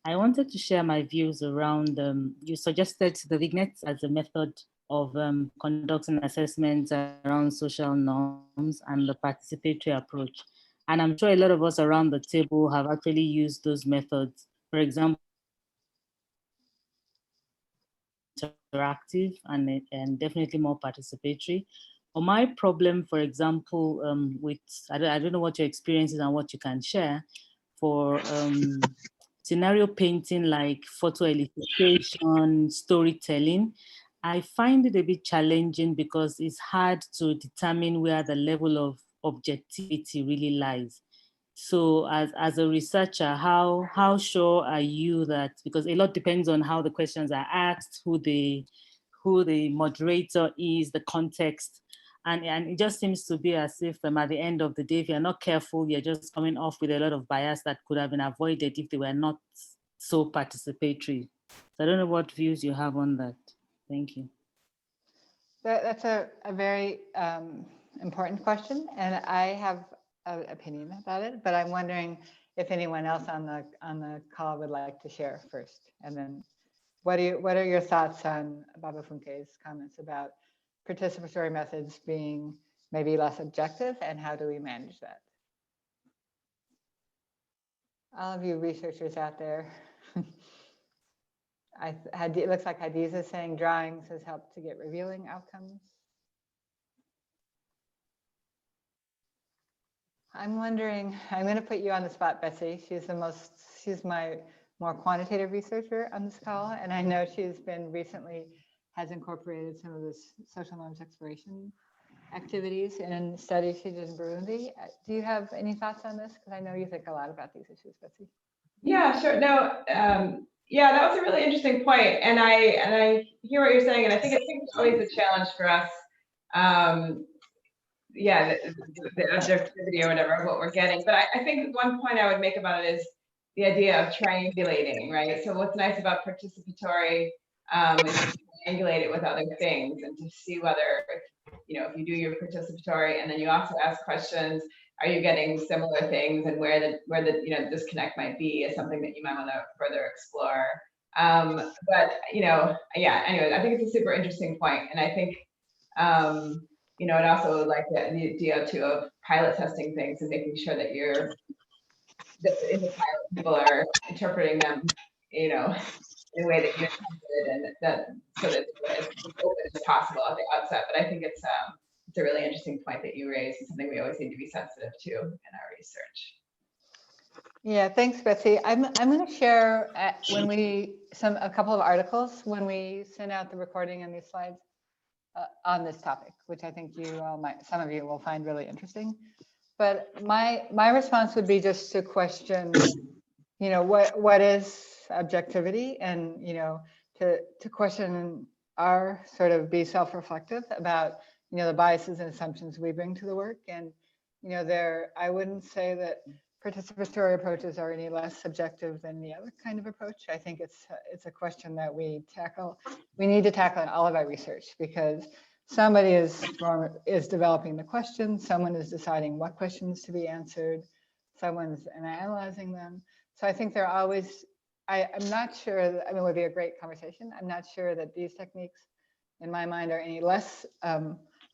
I wanted to share my views around, you suggested the vignettes as a method of conducting assessments around social norms and the participatory approach. And I'm sure a lot of us around the table have actually used those methods. For example, interactive and definitely more participatory. But my problem, for example, with, I don't know what your experience is and what you can share for scenario painting like photo illustration, storytelling, I find it a bit challenging because it's hard to determine where the level of objectivity really lies. So as a researcher, how sure are you that, because a lot depends on how the questions are asked, who the moderator is, the context, and it just seems to be as if at the end of the day, if you're not careful, you're just coming off with a lot of bias that could have been avoided if they were not so participatory. So I don't know what views you have on that. Thank you. That's a very important question, and I have an opinion about it, but I'm wondering if anyone else on the call would like to share first, and then what are your thoughts on Baba Funke's comments about participatory methods being maybe less objective, and how do we manage that? All of you researchers out there. It looks like Hadiza is saying drawings has helped to get revealing outcomes. I'm wondering, I'm going to put you on the spot, Betsy. She's my more quantitative researcher on this call, and I know she's been recently has incorporated some of this social norms exploration activities in studies she did in Burundi. Do you have any thoughts on this? Because I know you think a lot about these issues, Betsy. Yeah, sure. No, yeah, that was a really interesting point, and I hear what you're saying, and I think it's always a challenge for us. Yeah, the objectivity or whatever of what we're getting. But I think one point I would make about it is the idea of triangulating, right? So what's nice about participatory is to triangulate it with other things and to see whether, if you do your participatory and then you also ask questions, are you getting similar things, and where the disconnect might be is something that you might want to further explore. But yeah, anyway, I think it's a super interesting point, and I think and also like the idea too of pilot testing things and making sure that that in the pilot people are interpreting them, in a way that you intended, and that so that it's as open as possible at the outset. But I think it's it's a really interesting point that you raised, and something we always need to be sensitive to in our research. Yeah, thanks, Betsy. I'm going to share a couple of articles when we send out the recording and these slides on this topic, which I think some of you will find really interesting. But my response would be just to question, what is objectivity, and to question be self-reflective about the biases and assumptions we bring to the work. And I wouldn't say that participatory approaches are any less subjective than the other kind of approach. I think it's a question that we need to tackle in all of our research, because somebody is developing the question, someone is deciding what questions to be answered, someone's analyzing them. So I think I'm not sure it would be a great conversation. I'm not sure that these techniques, in my mind, are any less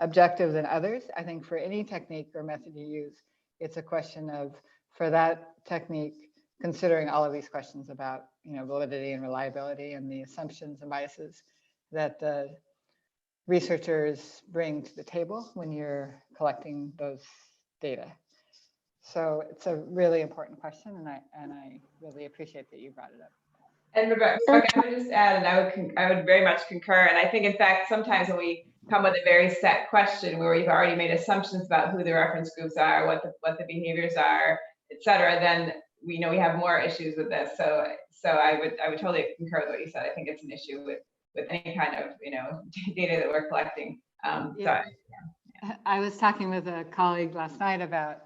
objective than others. I think for any technique or method you use, it's a question of, for that technique, considering all of these questions about validity and reliability and the assumptions and biases that the researchers bring to the table when you're collecting those data. So it's a really important question, and I really appreciate that you brought it up. And Rebecca, I would just add, and I would very much concur. And I think, in fact, sometimes when we come with a very set question where we've already made assumptions about who the reference groups are, what the behaviors are, et cetera, then we know we have more issues with this. So I would totally concur with what you said. I think it's an issue with any kind of data that we're collecting. Yeah. I was talking with a colleague last night about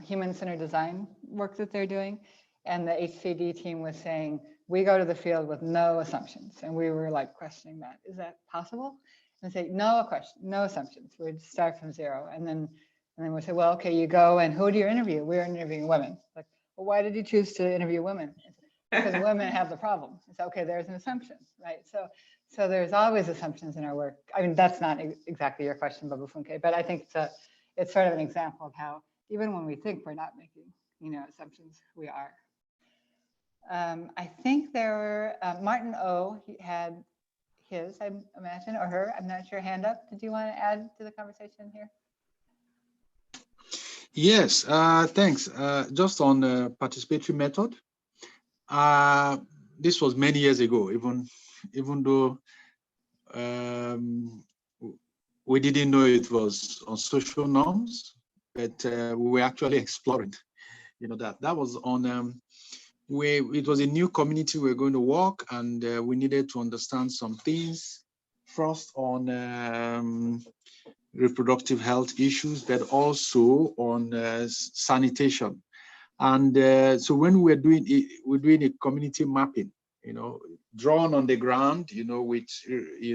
human-centered design work that they're doing, and the HCD team was saying, we go to the field with no assumptions, and we were like questioning that. Is that possible? And say, no assumptions. We'd start from zero, and then we say, well, okay, you go, and who do you interview? We're interviewing women. Like, well, why did you choose to interview women? Because women have the problem. It's okay. There's an assumption, right? So there's always assumptions in our work. I mean, that's not exactly your question, Babafunke, but I think it's sort of an example of how even when we think we're not making assumptions, we are. I think there were Martin O. He had his, I imagine, or her. I'm not sure. Hand up. Did you want to add to the conversation here? Yes. Thanks. Just on the participatory method. This was many years ago, even though we didn't know it was on social norms, but we were actually exploring, that was on it was a new community we were going to work, and we needed to understand some things first on reproductive health issues, but also on sanitation. And so when we're doing a community mapping, drawn on the ground, with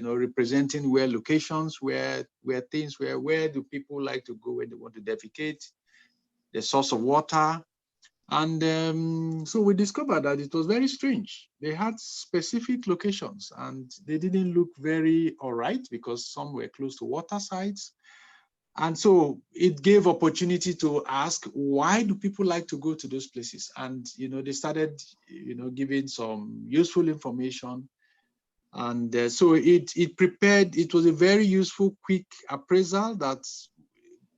representing where locations, where things, where do people like to go when they want to defecate, the source of water. And so we discovered that it was very strange. They had specific locations, and they didn't look very all right, because some were close to water sites. And so it gave opportunity to ask, why do people like to go to those places? And, they started, giving some useful information. And so it was a very useful, quick appraisal that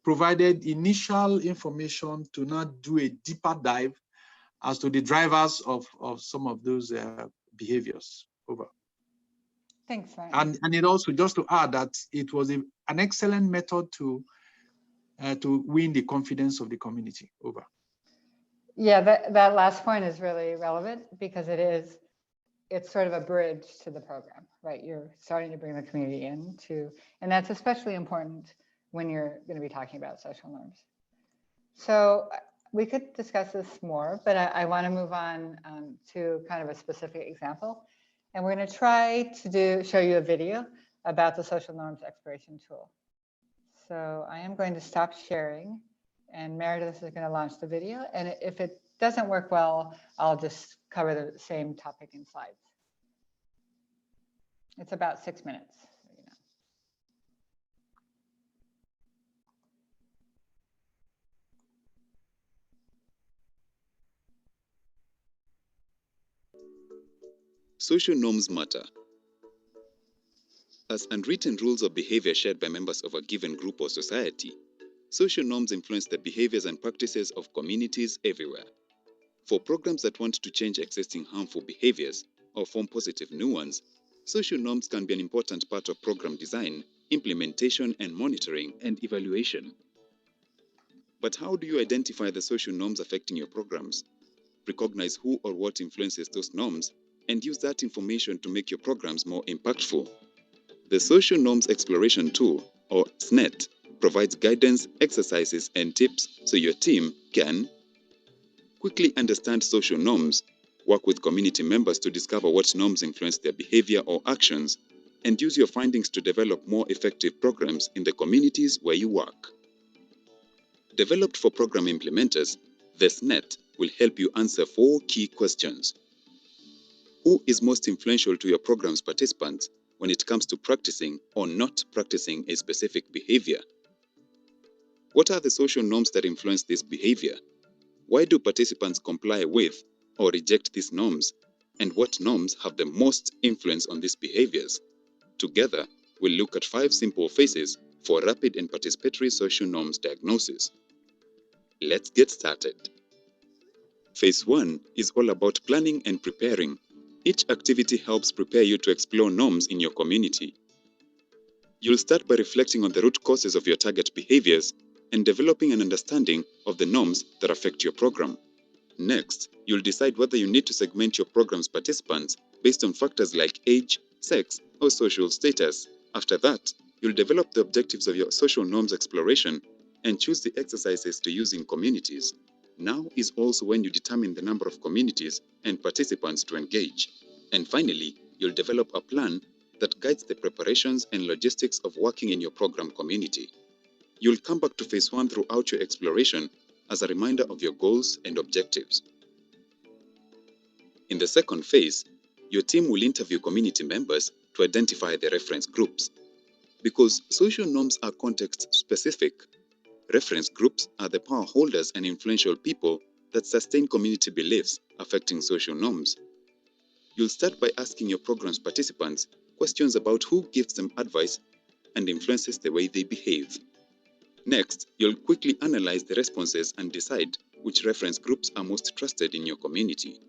provided initial information to not do a deeper dive as to the drivers of some of those behaviors. Over. Thanks, Ryan. And it also, just to add, that it was an excellent method to win the confidence of the community. Over. Yeah, that last point is really relevant, because it's sort of a bridge to the program, right? You're starting to bring the community and that's especially important when you're going to be talking about social norms. So we could discuss this more, but I want to move on to kind of a specific example. And we're going to try to show you a video about the social norms exploration tool. So I am going to stop sharing, and Meredith is going to launch the video. And if it doesn't work well, I'll just cover the same topic in slides. It's about 6 minutes. Social norms matter. As unwritten rules of behavior shared by members of a given group or society, social norms influence the behaviors and practices of communities everywhere. For programs that want to change existing harmful behaviors or form positive new ones, social norms can be an important part of program design, implementation, and monitoring and evaluation. But how do you identify the social norms affecting your programs? Recognize who or what influences those norms, and use that information to make your programs more impactful. The Social Norms Exploration Tool, or SNET, provides guidance, exercises, and tips so your team can quickly understand social norms, work with community members to discover what norms influence their behavior or actions, and use your findings to develop more effective programs in the communities where you work. Developed for program implementers, the SNET will help you answer 4 key questions. Who is most influential to your program's participants when it comes to practicing or not practicing a specific behavior? What are the social norms that influence this behavior? Why do participants comply with or reject these norms? And what norms have the most influence on these behaviors? Together, we'll look at 5 simple phases for rapid and participatory social norms diagnosis. Let's get started. Phase 1 is all about planning and preparing. Each activity helps prepare you to explore norms in your community. You'll start by reflecting on the root causes of your target behaviors and developing an understanding of the norms that affect your program. Next, you'll decide whether you need to segment your program's participants based on factors like age, sex, or social status. After that, you'll develop the objectives of your social norms exploration and choose the exercises to use in communities. Now is also when you determine the number of communities and participants to engage. And finally, you'll develop a plan that guides the preparations and logistics of working in your program community. You'll come back to phase 1 throughout your exploration as a reminder of your goals and objectives. In the second phase, your team will interview community members to identify the reference groups. Because social norms are context-specific, reference groups are the power holders and influential people that sustain community beliefs affecting social norms. You'll start by asking your program's participants questions about who gives them advice and influences the way they behave. Next, you'll quickly analyze the responses and decide which reference groups are most trusted in your community.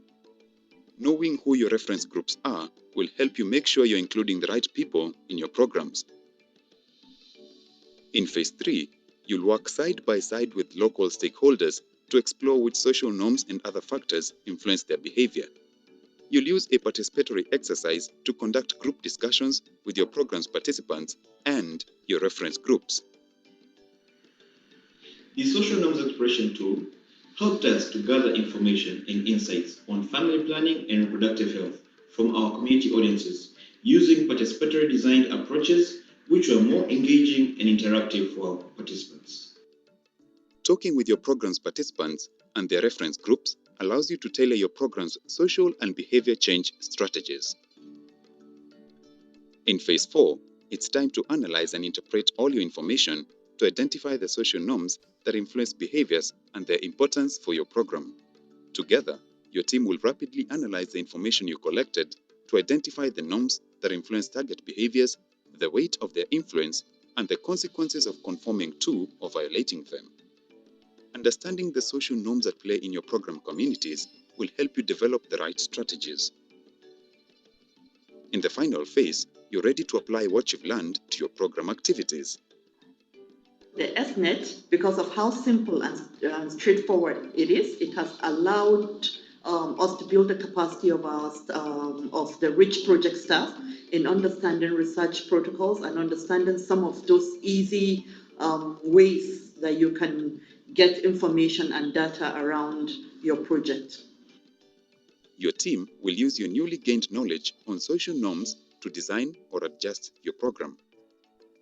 Knowing who your reference groups are will help you make sure you're including the right people in your programs. In phase 3, you'll work side by side with local stakeholders to explore which social norms and other factors influence their behavior. You'll use a participatory exercise to conduct group discussions with your program's participants and your reference groups. The Social Norms Exploration Tool helped us to gather information and insights on family planning and reproductive health from our community audiences using participatory designed approaches which were more engaging and interactive for our participants. Talking with your program's participants and their reference groups allows you to tailor your program's social and behavior change strategies. In phase 4, it's time to analyze and interpret all your information to identify the social norms that influence behaviors and their importance for your program. Together, your team will rapidly analyze the information you collected to identify the norms that influence target behaviors, the weight of their influence, and the consequences of conforming to or violating them. Understanding the social norms at play in your program communities will help you develop the right strategies. In the final phase, you're ready to apply what you've learned to your program activities. The SNET, because of how simple and straightforward it is, it has allowed us to build the capacity of the REACH project staff in understanding research protocols and understanding some of those easy ways that you can get information and data around your project. Your team will use your newly gained knowledge on social norms to design or adjust your program.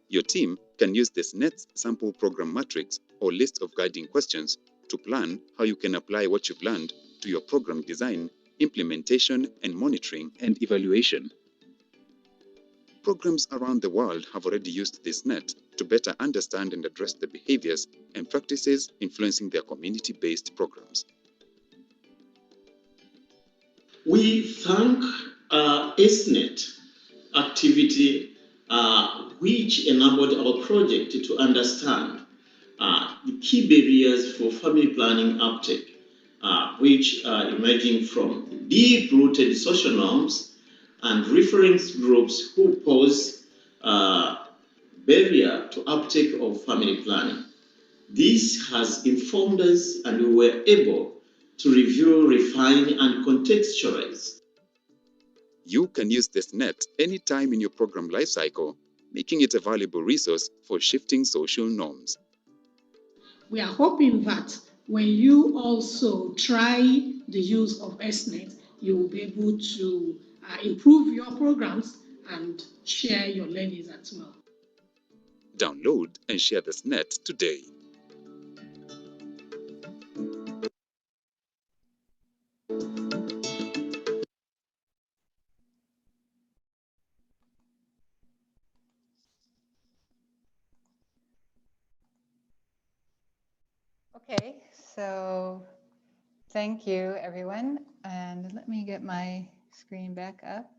Your team can use the SNET sample program matrix or list of guiding questions to plan how you can apply what you've learned to your program design, implementation, and monitoring and evaluation. Programs around the world have already used this SNET to better understand and address the behaviors and practices influencing their community-based programs. We thank SNET activity which enabled our project to understand the key barriers for family planning uptake, which are emerging from deep-rooted social norms and reference groups who pose barrier to uptake of family planning. This has informed us, and we were able to review, refine, and contextualize. You can use this net anytime in your program lifecycle, making it a valuable resource for shifting social norms. We are hoping that when you also try the use of SNET, you will be able to improve your programs and share your learnings as well. Download and share this net today. Okay, so thank you, everyone. And let me get my screen back up.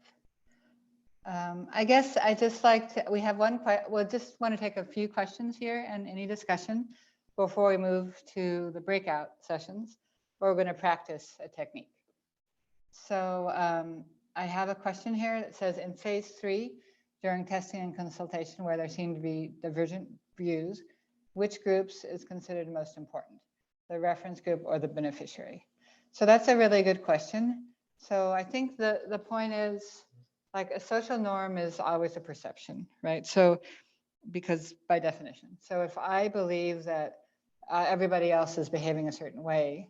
I guess I just like to, we have we'll just want to take a few questions here and any discussion before we move to the breakout sessions, where we're going to practice a technique. So I have a question here that says, in phase 3, during testing and consultation where there seem to be divergent views, which groups is considered most important, the reference group or the beneficiary? So that's a really good question. So I think the point is, like, a social norm is always a perception, right? So, because by definition. So if I believe that everybody else is behaving a certain way,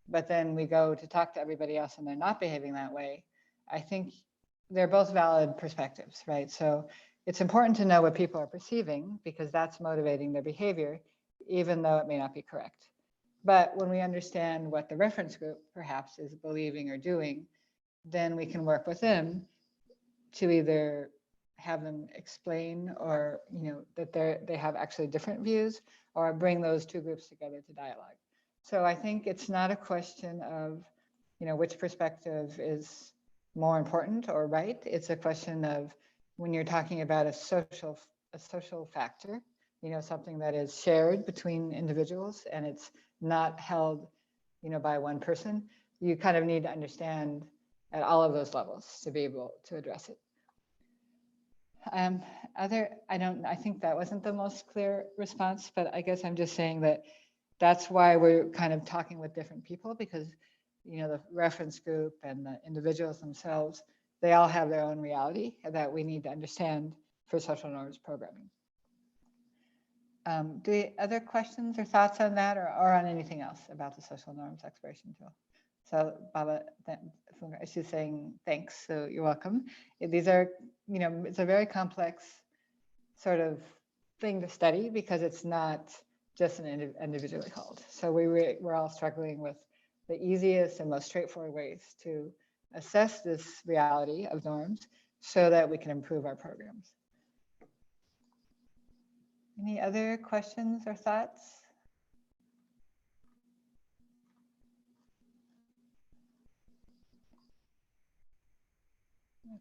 but then we go to talk to everybody else and they're not behaving that way, I think they're both valid perspectives, right? So it's important to know what people are perceiving, because that's motivating their behavior, even though it may not be correct. But when we understand what the reference group perhaps is believing or doing, then we can work with them to either have them explain, or that they have actually different views, or bring those two groups together to dialogue. So I think it's not a question of which perspective is more important or right. It's a question of, when you're talking about a social factor, something that is shared between individuals and it's not held by one person, you kind of need to understand at all of those levels to be able to address it. I think that wasn't the most clear response, but I guess I'm just saying that that's why we're kind of talking with different people, because the reference group and the individuals themselves, they all have their own reality that we need to understand for social norms programming. Do we other questions or thoughts on that, or on anything else about the social norms exploration tool? So Baba, she's saying thanks, so you're welcome. These are, it's a very complex sort of thing to study, because it's not just an individually held. So we're all struggling with the easiest and most straightforward ways to assess this reality of norms so that we can improve our programs. Any other questions or thoughts?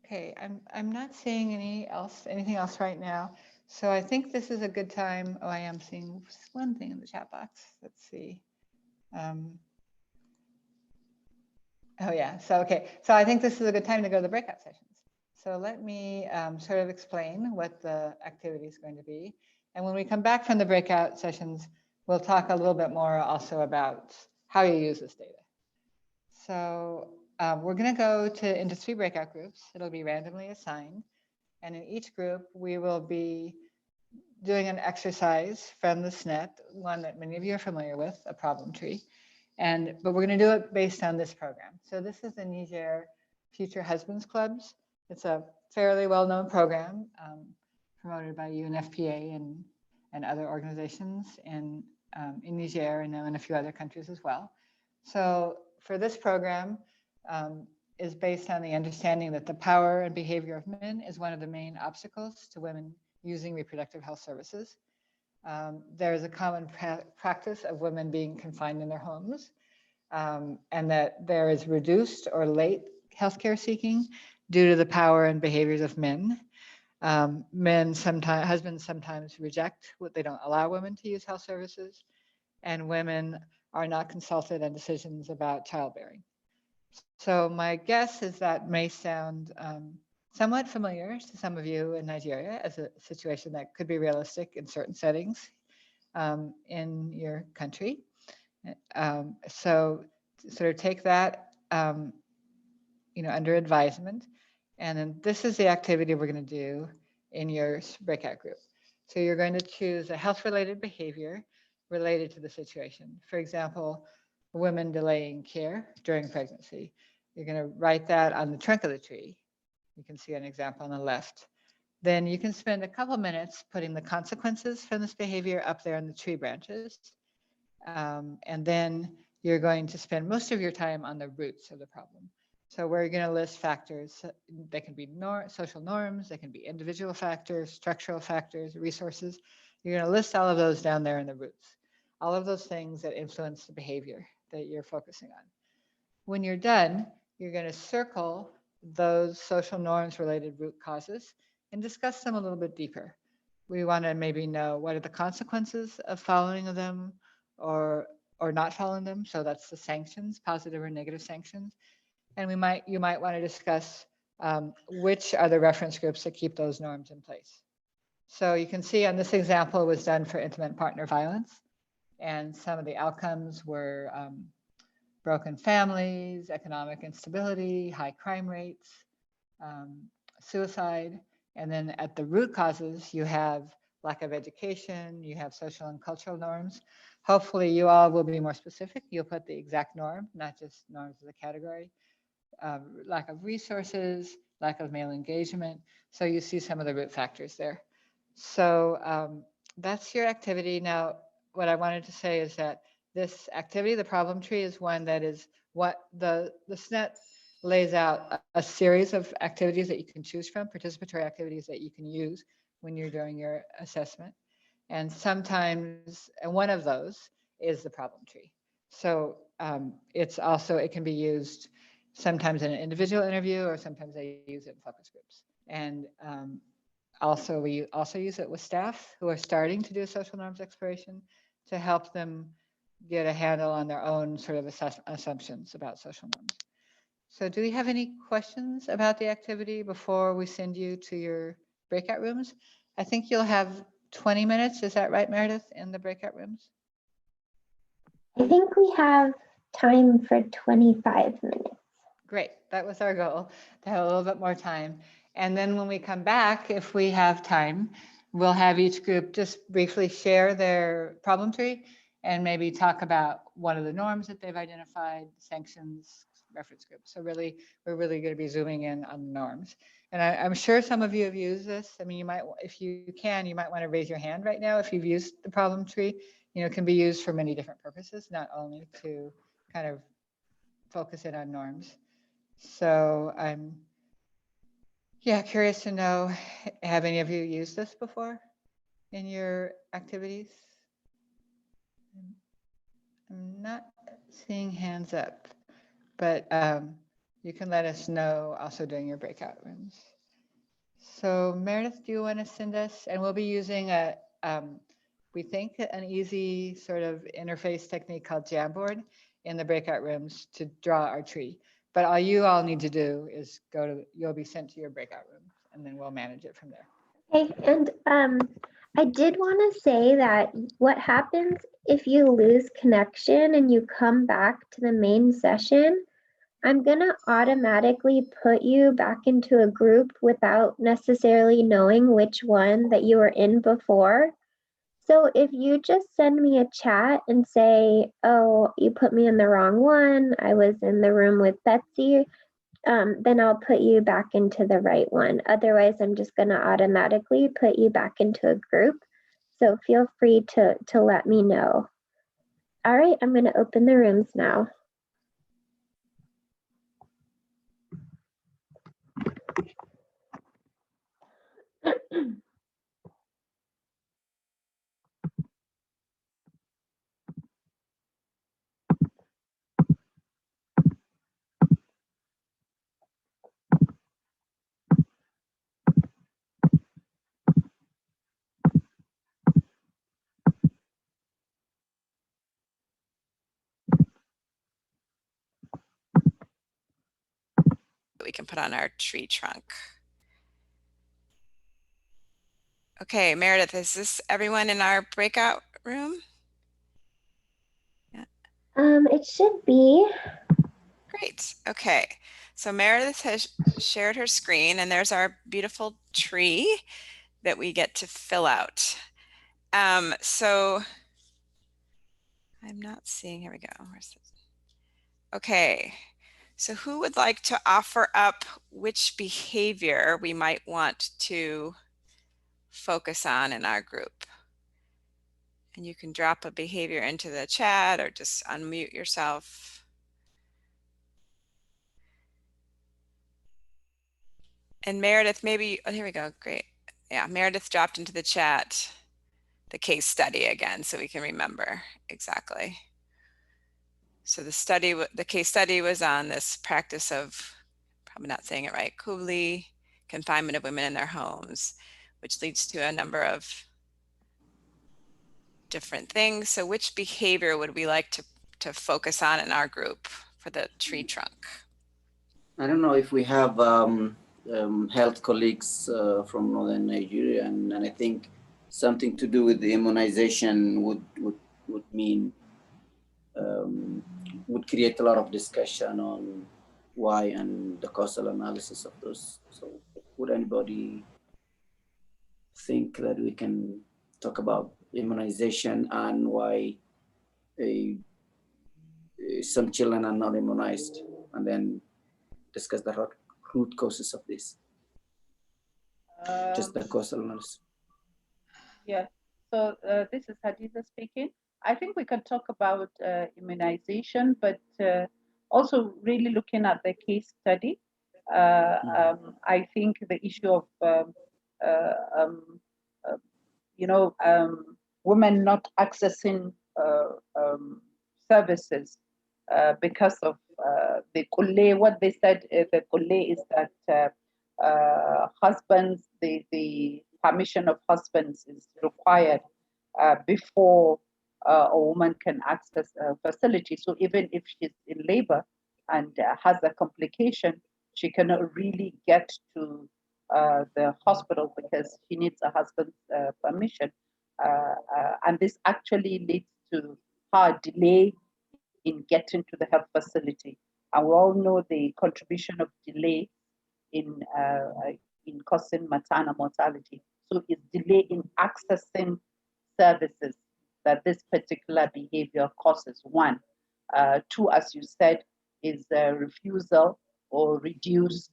Okay, I'm not seeing anything else right now. So I think this is a good time. Oh, I am seeing one thing in the chat box. Let's see. Oh yeah, so okay. So I think this is a good time to go to the breakout sessions. So let me sort of explain what the activity is going to be. And when we come back from the breakout sessions, we'll talk a little bit more also about how you use this data. So we're going to go into 3 breakout groups. It'll be randomly assigned. And in each group, we will be doing an exercise from the SNET, one that many of you are familiar with, a problem tree. But we're going to do it based on this program. So this is the Niger Future Husbands Clubs. It's a fairly well-known program promoted by UNFPA and other organizations in Niger and now in a few other countries as well. So for this program is based on the understanding that the power and behavior of men is one of the main obstacles to women using reproductive health services. There is a common practice of women being confined in their homes, and that there is reduced or late healthcare seeking due to the power and behaviors of men. Husbands sometimes reject what they don't allow women to use health services, and women are not consulted on decisions about childbearing. So my guess is that may sound somewhat familiar to some of you in Nigeria as a situation that could be realistic in certain settings in your country. So sort of take that, under advisement. And then this is the activity we're going to do in your breakout group. So you're going to choose a health-related behavior related to the situation. For example, women delaying care during pregnancy. You're going to write that on the trunk of the tree. You can see an example on the left. Then you can spend a couple minutes putting the consequences from this behavior up there in the tree branches. And then you're going to spend most of your time on the roots of the problem. So we're going to list factors. They can be social norms, they can be individual factors, structural factors, resources. You're going to list all of those down there in the roots, all of those things that influence the behavior that you're focusing on. When you're done, you're going to circle those social norms related root causes and discuss them a little bit deeper. We want to maybe know what are the consequences of following them or not following them. So that's the sanctions, positive or negative sanctions. And you might want to discuss which are the reference groups that keep those norms in place. So you can see on this example, it was done for intimate partner violence. And some of the outcomes were broken families, economic instability, high crime rates, suicide. And then at the root causes, you have lack of education, you have social and cultural norms. Hopefully you all will be more specific. You'll put the exact norm, not just norms as a category. Lack of resources, lack of male engagement. So you see some of the root factors there. So that's your activity. Now, what I wanted to say is that this activity, the problem tree, is one that is what the SNET lays out a series of activities that you can choose from, participatory activities that you can use when you're doing your assessment. And sometimes, and one of those is the problem tree. So it can be used sometimes in an individual interview, or sometimes they use it in focus groups. And we also use it with staff who are starting to do social norms exploration to help them get a handle on their own sort of assumptions about social norms. So do we have any questions about the activity before we send you to your breakout rooms? I think you'll have 20 minutes, is that right, Meredith, in the breakout rooms? I think we have time for 25 minutes. Great, that was our goal, to have a little bit more time. And then when we come back, if we have time, we'll have each group just briefly share their problem tree and maybe talk about one of the norms that they've identified, sanctions, reference groups. So we're really going to be zooming in on norms. And I'm sure some of you have used this. I mean, you might, if you can, you might want to raise your hand right now if you've used the problem tree. It can be used for many different purposes, not only to kind of focus in on norms. So I'm curious to know, have any of you used this before in your activities? I'm not seeing hands up, but you can let us know also during your breakout rooms. So Meredith, do you want to send us, and we'll be using we think an easy sort of interface technique called Jamboard in the breakout rooms to draw our tree. But all you all need to do is you'll be sent to your breakout room, and then we'll manage it from there. Okay, and I did want to say that what happens if you lose connection and you come back to the main session, I'm going to automatically put you back into a group without necessarily knowing which one that you were in before. So if you just send me a chat and say, oh, you put me in the wrong one, I was in the room with Betsy, then I'll put you back into the right one. Otherwise, I'm just going to automatically put you back into a group. So feel free to let me know. All right, I'm going to open the rooms now. we can put on our tree trunk. Okay, Meredith, is this everyone in our breakout room? Yeah. It should be. Great. Okay. So Meredith has shared her screen, and there's our beautiful tree that we get to fill out. So I'm not seeing, here we go. Where's this? Okay. So who would like to offer up which behavior we might want to focus on in our group? And you can drop a behavior into the chat or just unmute yourself. And Meredith, maybe, oh, here we go, great. Yeah, Meredith dropped into the chat the case study again so we can remember exactly. So the case study was on this practice of, probably not saying it right, Kubli, confinement of women in their homes, which leads to a number of different things. So which behavior would we like to focus on in our group for the tree trunk? I don't know if we have health colleagues from Northern Nigeria, and I think something to do with the immunization would mean, would create a lot of discussion on why and the causal analysis of those. So would anybody think that we can talk about immunization and why some children are not immunized, and then discuss the root causes of this? Just the causal analysis. Yeah, so this is Hadiza speaking. I think we can talk about immunization, but also really looking at the case study. I think the issue of women not accessing services because of the kulle. What they said, the kulle is that husbands, the permission of husbands is required before a woman can access a facility. So even if she's in labor and has a complication, she cannot really get to the hospital because she needs a husband's permission. And this actually leads to her delay in getting to the health facility. And we all know the contribution of delay in causing maternal mortality. So it's delay in accessing services that this particular behavior causes. One. Two, as you said, is refusal or reduced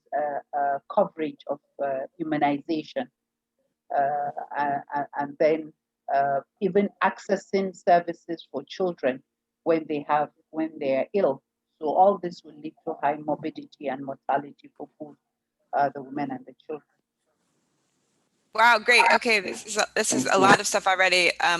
coverage of immunization. And then even accessing services for children when they are ill. So all this will lead to high morbidity and mortality for both the women and the children. Wow, great. Okay, this is a lot of stuff already. I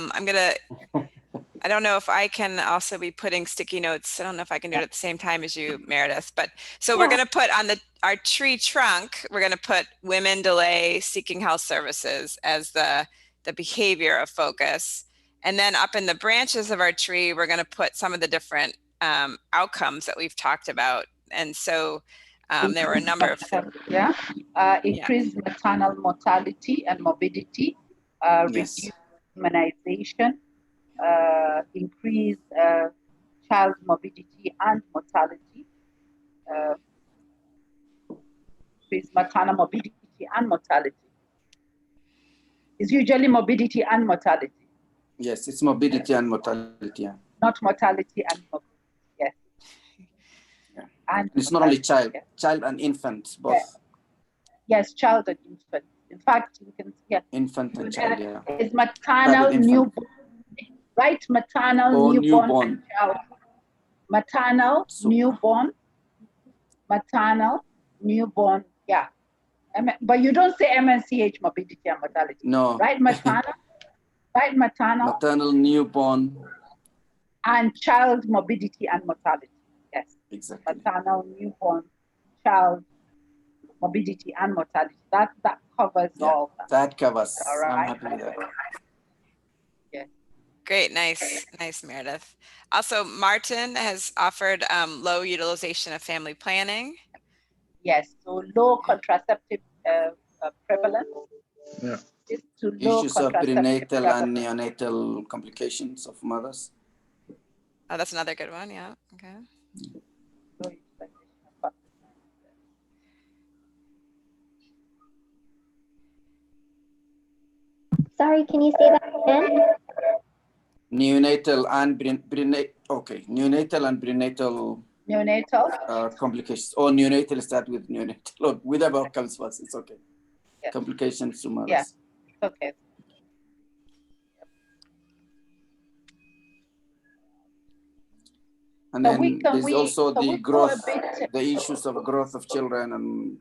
don't know if I can also be putting sticky notes. I don't know if I can do it at the same time as you, Meredith. But so we're going to put on our tree trunk, we're going to put women delay seeking health services as the behavior of focus. And then up in the branches of our tree, we're going to put some of the different outcomes that we've talked about. And so there were a number of increased maternal mortality and morbidity, reduced immunization, increased child morbidity and mortality, increased maternal morbidity and mortality. It's usually morbidity and mortality. Yes, it's morbidity and mortality. Yeah. Not mortality and morbidity. Yes. Yeah. And it's not only child, child and infant both. Yes, child and infant. In fact, you can infant and child. Yeah. It's maternal, newborn, right? Maternal, newborn, and child. Maternal, newborn, maternal, newborn. Yeah. But you don't say MNCH morbidity and mortality. No. Right? Maternal. Right? Maternal. Maternal, newborn. And child morbidity and mortality. Yes. Exactly. Maternal, newborn, child morbidity and mortality. That covers all. That covers. All right. I'm happy with that. Yeah. Great, nice, Meredith. Also, Martin has offered low utilization of family planning. Yes, so low contraceptive prevalence. Yeah. To low Issues of contraceptive prenatal prevalence. and neonatal complications of mothers. Oh, that's another good one. Yeah. Okay. Sorry, can you say that again? Neonatal and neonatal and prenatal complications. Or neonatal start with neonatal. Look, whatever comes first, it's okay. Yes. Complications to mothers. Yeah, it's okay. And then there's also the growth, the issues of growth of children and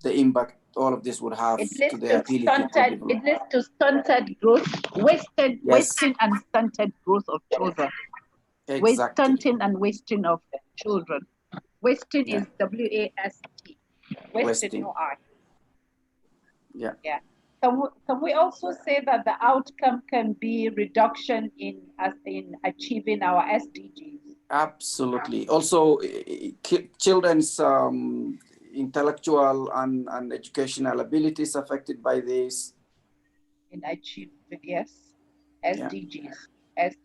the impact all of this would have to their ability to develop. It leads to stunted growth, wasting and stunted growth of children. Exactly. Stunting and wasting of children. Wasting is W-A-S-T. Wasting, no I. Yeah. Yeah. Can we also say that the outcome can be reduction in achieving our SDGs? Absolutely. Also, children's intellectual and educational abilities affected by this. In achievement, yes. SDGs. SDGs,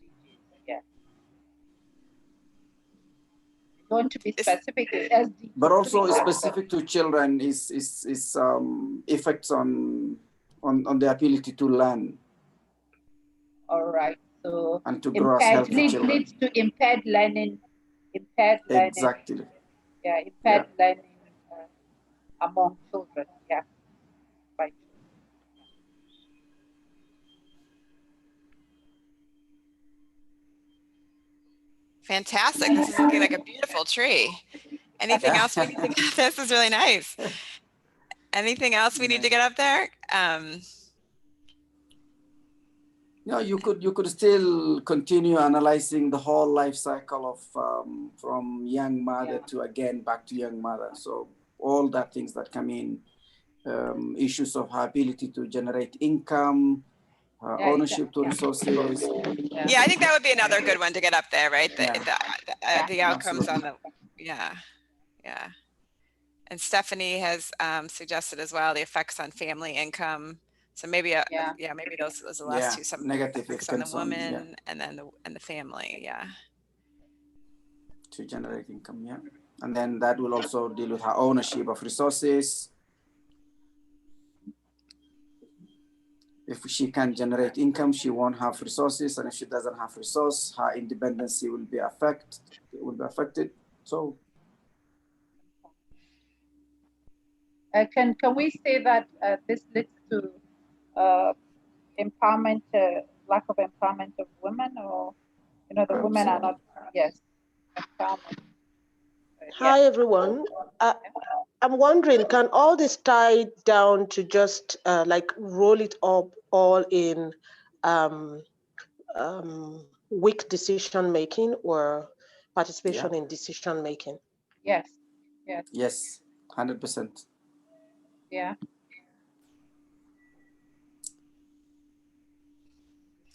yeah. Going to be specific with SDGs. But also specific to children is effects on the ability to learn. All right. So and to grow as healthy children. Leads to impaired learning. Exactly. Yeah, impaired learning among children. Yeah. Right. Fantastic. This is looking like a beautiful tree. Anything else we need to get? This is really nice. Anything else we need to get up there? No, you could still continue analyzing the whole life cycle of from young mother to again back to young mother. So all that things that come in, issues of her ability to generate income, ownership to resources. Yeah, I think that would be another good one to get up there, right? The outcomes on the, yeah. And Stephanie has suggested as well the effects on family income. So maybe, maybe those are the last two. Some negative effects on the woman and then the family, to generate income, and then that will also deal with her ownership of resources. If she can generate income, she won't have resources, and if she doesn't have resource, her independence will be affected. So, can we say that this leads to empowerment, lack of empowerment of women, or the women are not empowerment. Hi everyone. I'm wondering, can all this tie down to just like roll it up all in weak decision making or participation in decision making? Yes. 100%. Yeah.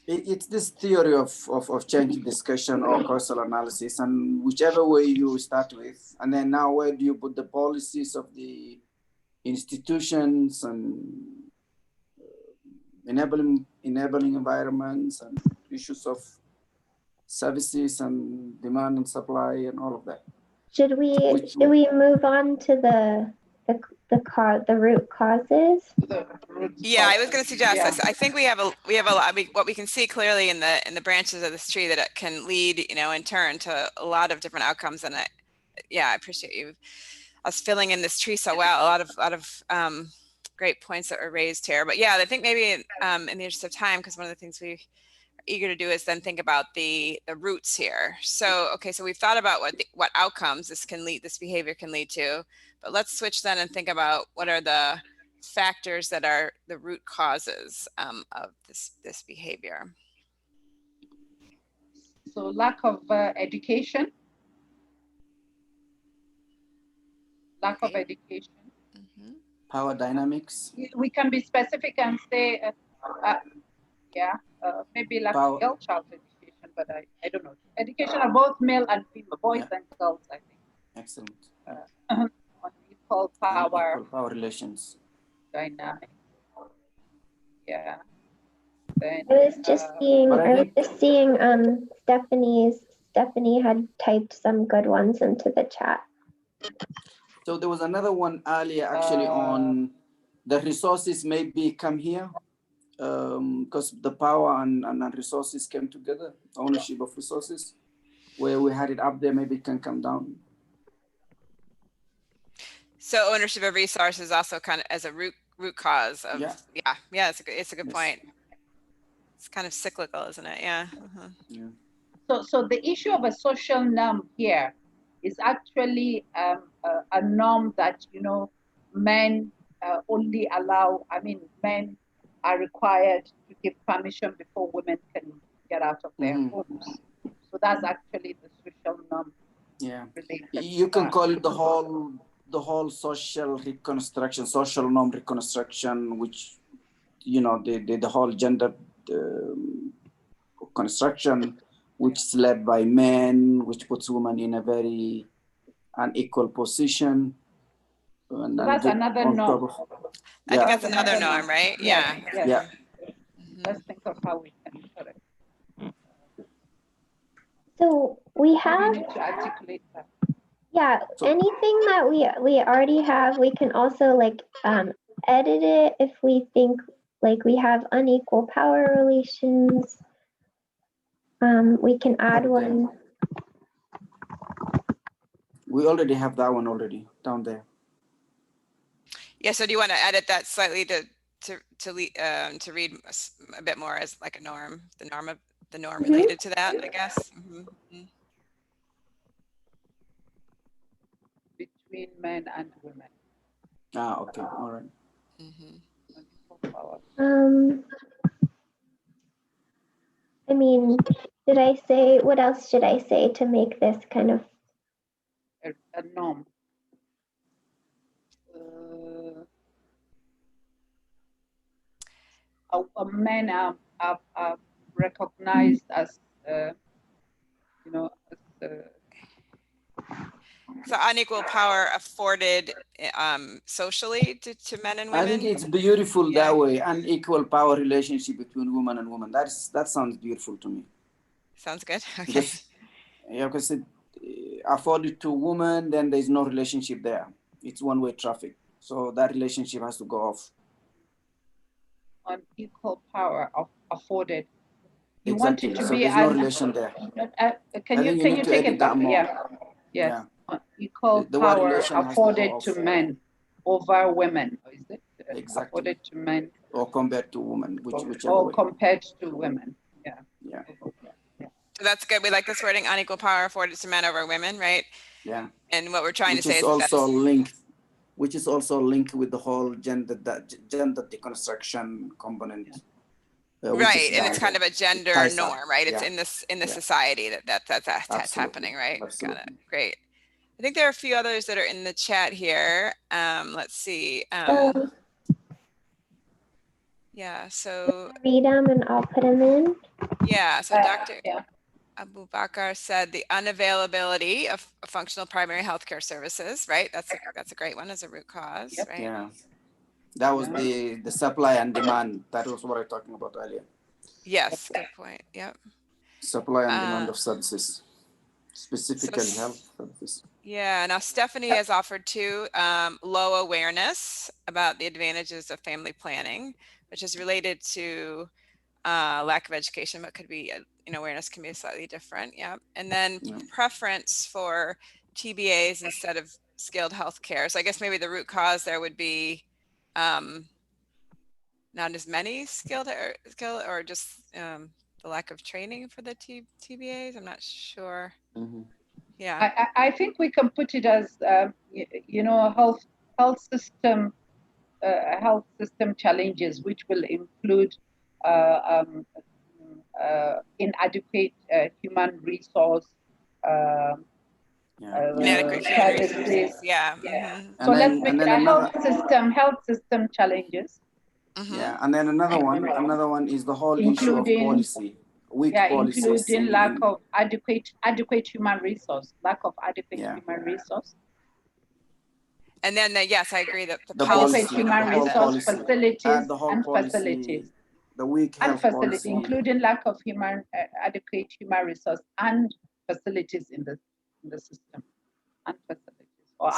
It's this theory of change discussion or causal analysis, and whichever way you start with, and then now where do you put the policies of the institutions and enabling environments and issues of services and demand and supply and all of that. Should we move on to the root causes? Yeah, I was going to suggest this. I think we have a lot. What we can see clearly in the branches of this tree that it can lead, in turn to a lot of different outcomes. And I appreciate us filling in this tree so well. A lot of great points that were raised here. But I think maybe in the interest of time, because one of the things we are eager to do is then think about the roots here. So so we've thought about what outcomes this behavior can lead to, but let's switch then and think about what are the factors that are the root causes of this behavior. So lack of education. Lack of education. Power dynamics. We can be specific and say, maybe lack of girl child education, but I don't know. Education of both male and female, boys and girls, I think. Excellent. On equal power, equal power relations dynamic. Yeah. Then, I was just seeing, but I was just seeing Stephanie had typed some good ones into the chat. so there was another one earlier actually on the resources maybe come here because the power and resources came together, ownership of resources, where we had it up there, maybe it can come down. So ownership of resources also kind of as a root cause of yeah it's a good point. It's kind of cyclical, isn't it? Yeah. Yeah. So the issue of a social norm here is actually a norm that, you know, men only allow, I mean, men are required to give permission before women can get out of their homes. So that's actually the social norm. Yeah. Related You can call it the whole social reconstruction, social norm reconstruction, which, you know, the whole gender construction, which is led by men, which puts women in a very unequal position. And so that's another norm. I think that's another norm, right? Yeah. Yeah. Let's think of how we can put it. So we have, need to articulate that. yeah, anything that we already have, we can also like edit it if we think like we have unequal power relations. We can add one. We already have that one already down there. Yeah. So do you want to edit that slightly to read a bit more as like a norm, the norm related to that, I guess. Between men and women. Okay, all right. I mean, what else should I say to make this kind of a norm? Men are recognized as, you know, as, so unequal power afforded socially to men and women. I think it's beautiful that way, unequal power relationship between woman and woman. That sounds beautiful to me. Sounds good. Okay. Because it afforded to women, then there's no relationship there. It's one-way traffic. So that relationship has to go off. Unequal power afforded. You Exactly. want it to So be there's no relation there. Can you take it back? Yeah. Yes. Equal power afforded to men over women, is it? Exactly. Afforded to men. Or compared to women, whichever or way. compared to women. Yeah. Yeah. So that's good. We like this wording, unequal power afforded to men over women, right? Yeah. And what we're trying to say is also linked, which is also linked with the whole gender deconstruction component. Right, and it's kind of a gender norm, right? It's in the society that's happening, right? Absolutely. Got it. Great. I think there are a few others that are in the chat here. Let's see. Yeah, so read them and I'll put them in. Yeah, so Dr. Abu Bakr said the unavailability of functional primary healthcare services, right? That's a great one as a root cause, right? Yeah, that was the supply and demand. That was what I was talking about earlier. Yes, good point. Yep. Supply and demand of services, specifically health services. Yeah, now Stephanie has offered too low awareness about the advantages of family planning, which is related to lack of education, but could be, awareness can be slightly different. Yeah. And then preference for TBAs instead of skilled healthcare. So I guess maybe the root cause there would be not as many skilled or just the lack of training for the TBAs. I'm not sure. Yeah. I think we can put it as, health system challenges, which will include inadequate human resource inadequate human resources. Yeah. Mm-hmm. So let's make it a health system challenges. Yeah, and then another one is the whole issue of policy, weak policies, including lack of adequate human resource, human resource. And then, yes, I agree that the policy, policy, human resource facilities the whole and policy, facilities. the weak And health facility, policy, including lack of adequate human resource and facilities in the system and facilities.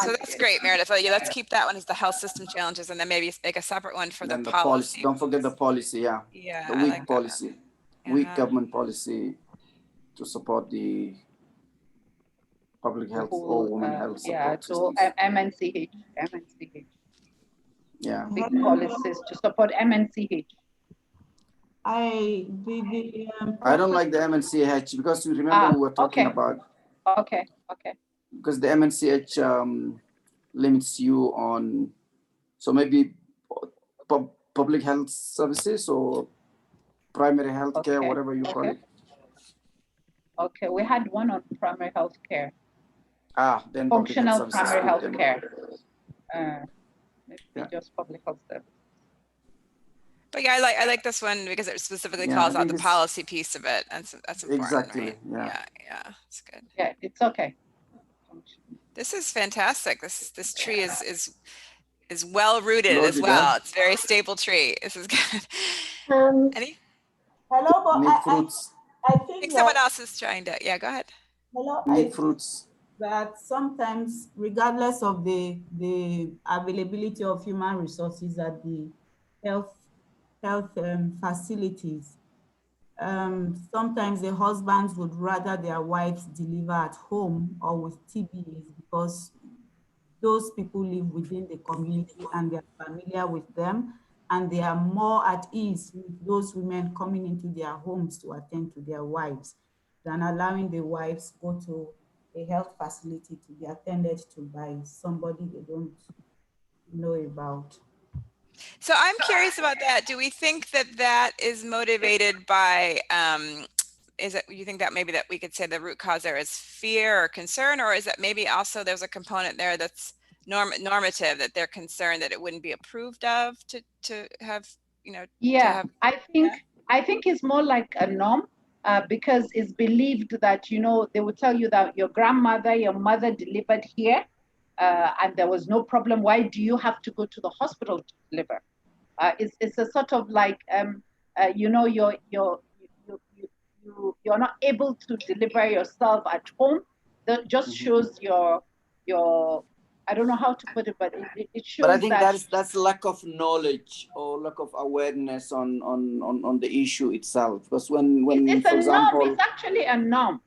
So that's great, Meredith. Yeah, let's keep that one as the health system challenges, and then maybe make a separate one for the policy. Don't forget the policy, yeah. Yeah, the weak policy, weak government policy to support the public health or women health support so systems. MNCH. Yeah. Big policies to support MNCH. I don't like the MNCH because you remember we were talking about. Okay. Because the MNCH limits you on, so maybe public health services or primary health care, whatever you call it. Okay, we had one on primary health care. Then functional primary health care. Maybe just public health service. But yeah, I like this one because it specifically calls out the policy piece of it. That's important. Exactly. Right? Yeah, it's good. Yeah, it's okay. This is fantastic. This tree is well rooted as well. It's a very stable tree. This is good. Any? Hello, but I think someone else is trying to. Yeah, go ahead. Hello, I think that sometimes, regardless of the availability of human resources at the health facilities, sometimes the husbands would rather their wives deliver at home or with TBAs because those people live within the community and they're familiar with them, and they are more at ease with those women coming into their homes to attend to their wives than allowing the wives go to a health facility to be attended to by somebody they don't know about. So I'm curious about that. Do we think that is motivated by, you think that maybe that we could say the root cause there is fear or concern, or is that maybe also there's a component there that's normative, that they're concerned that it wouldn't be approved of to have, I think it's more like a norm because it's believed that, they would tell you that your grandmother, your mother delivered here and there was no problem. Why do you have to go to the hospital to deliver? It's a sort of like, you're not able to deliver yourself at home. That just shows your I don't know how to put it, but it shows. But I think that's lack of knowledge or lack of awareness on the issue itself. Because when it's for a example, norm. It's actually a norm.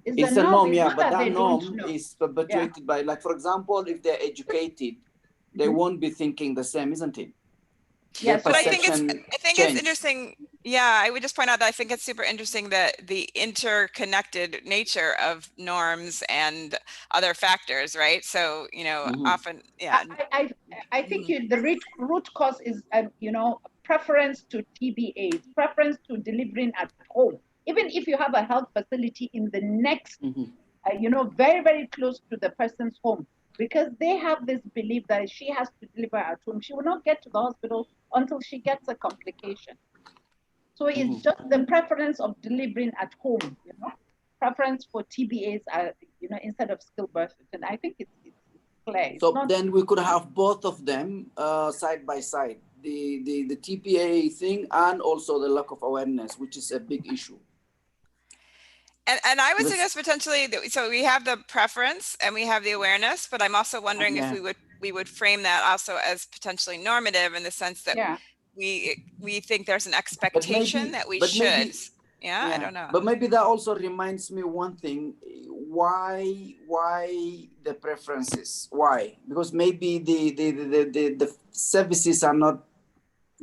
It's a norm, yeah, but that norm is perpetuated by, like, for example, if they're educated, they won't be thinking the same, isn't it? Yes, but I think it's interesting. Yeah, I would just point out that I think it's super interesting that the interconnected nature of norms and other factors, right? So, often, yeah. I think the root cause is, preference to TBAs, preference to delivering at home. Even if you have a health facility in the next, very, very close to the person's home, because they have this belief that she has to deliver at home. She will not get to the hospital until she gets a complication. So it's just the preference of delivering at home, preference for TBAs, instead of stillbirth. And I think it's clear. So then we could have both of them side by side, the TPA thing and also the lack of awareness, which is a big issue. And I would suggest potentially that, so we have the preference and we have the awareness, but I'm also wondering if we would frame that also as potentially normative in the sense that we think there's an expectation that we should. I don't know. But maybe that also reminds me one thing. Why the preferences? Why? Because maybe the services are not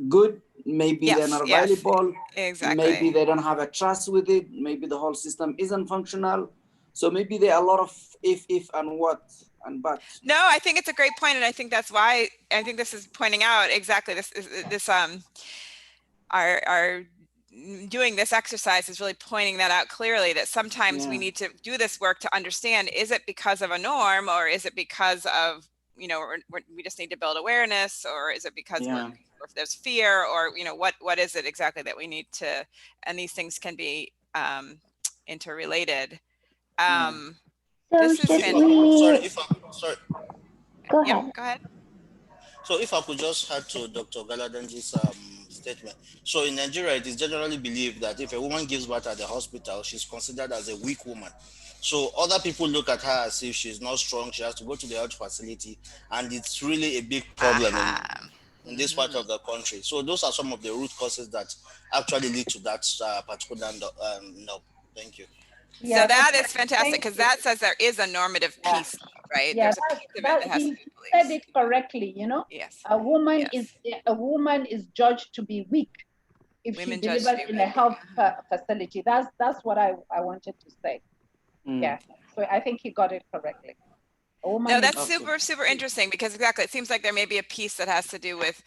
good. Maybe they're not available. Exactly. Maybe they don't have a trust with it. Maybe the whole system isn't functional. So maybe there are a lot of if and what and but. No, I think it's a great point, and I think that's why I think this is pointing out exactly this our doing this exercise is really pointing that out clearly, that sometimes we need to do this work to understand, is it because of a norm, or is it because of, we just need to build awareness, or is it because or if there's fear, or what is it exactly that we need to, and these things can be interrelated. So should we? Sorry. Go Yep, ahead. go ahead. So if I could just add to Dr. Galadanji's statement. So in Nigeria, it is generally believed that if a woman gives birth at the hospital, she's considered as a weak woman. So other people look at her as if she's not strong, she has to go to the health facility, and it's really a big problem in this part of the country. So those are some of the root causes that actually lead to that particular no. Thank you. So that is fantastic because that says there is a normative piece, right? Yeah, There's a piece of it that has to he do with said beliefs. it correctly. You know, Yes. a woman is judged to be weak if Women she judged to delivers be in a health facility. That's what I wanted to say. Yeah. So I think he got it correctly. A woman No, that's is super interesting because exactly, it seems like there may be a piece that has to do with,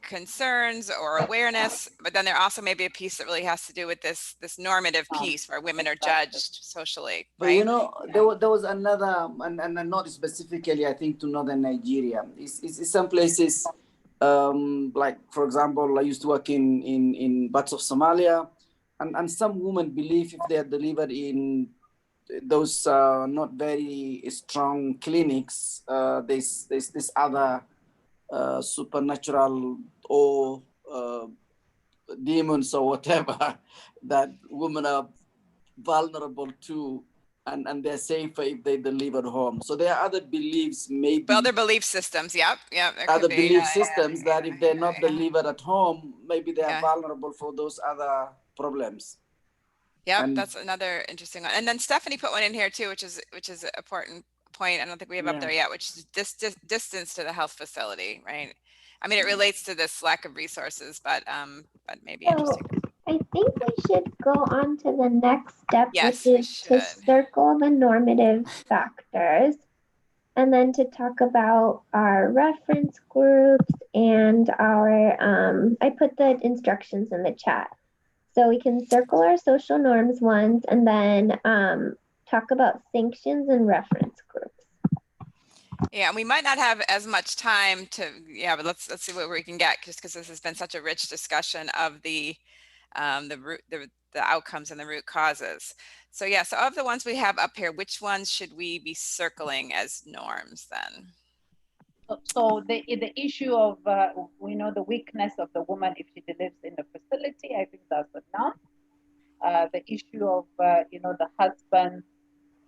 concerns or awareness, but then there also may be a piece that really has to do with this normative piece where women are judged socially, But right? there was another, and not specifically, I think, to northern Nigeria. It's some places, like for example, I used to work in parts of Somalia, and some women believe if they are delivered in those not very strong clinics, there's this other supernatural or demons or whatever that women are vulnerable to, and they're safer if they deliver home. So there are other beliefs, maybe Other belief systems, yep. There other could be. belief systems that if they're not delivered at home, maybe they are vulnerable for those other problems. Yep, And that's another interesting one. And then Stephanie put one in here too, which is an important point. I don't think we have up there yet, which is distance to the health facility, right? I mean, it relates to this lack of resources, but maybe interesting. I think we should go on to the next step, Yes, which is to circle the normative factors, and then to talk about our reference groups and our, I put the instructions in the chat. So we can circle our social norms ones and then talk about sanctions and reference groups. Yeah, and we might not have as much time to, but let's see what we can get, just because this has been such a rich discussion of the outcomes and the root causes. So so of the ones we have up here, which ones should we be circling as norms then? So the issue of we know the weakness of the woman if she lives in the facility, I think that's a norm. The issue of the husband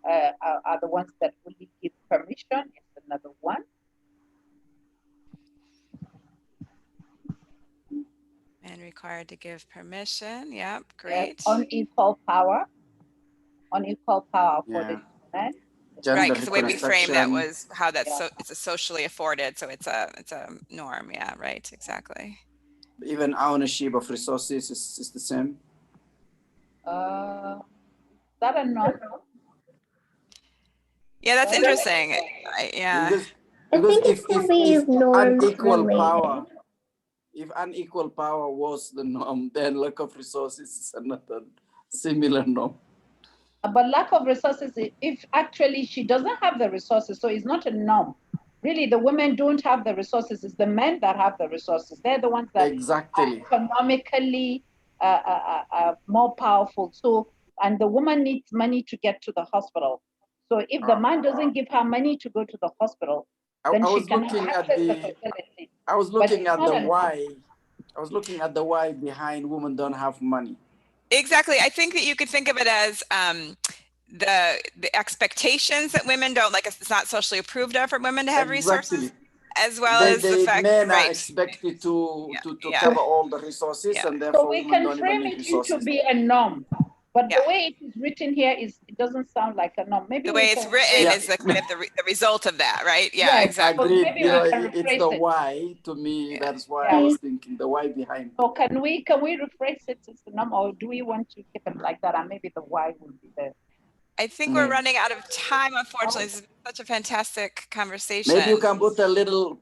are the ones that really give permission is another one. Men required to give permission. Yep, great. Unequal power for the men. Right, because the way we framed that was how that's it's a socially afforded, so it's a norm. Yeah, right, exactly. Even ownership of resources is the same. That a norm? Yeah, that's interesting. Because if unequal power, if unequal power was the norm, then lack of resources is another similar norm. But lack of resources, if actually she doesn't have the resources, so it's not a norm. Really, the women don't have the resources. It's the men that have the resources. They're the ones that are economically more powerful. So, and the woman needs money to get to the hospital. So if the man doesn't give her money to go to the hospital, then she can access the facility. I was looking at the why. I was looking at the why behind women don't have money. Exactly. I think that you could think of it as the expectations that women don't, like, it's not socially approved of for women to have resources, as well as the fact men are expected to cover all the resources, and therefore so we can frame it into be a norm. But the way it is written here it doesn't sound like a norm. Maybe the way it's written is the kind of the result of that, right? Yeah, exactly. Agreed. It's the why to me. That's why I was thinking the why behind. So can we rephrase it as the norm, or do we want to keep it like that? And maybe the why will be there. I think we're running out of time, unfortunately. This has been such a fantastic conversation. Maybe you can put a little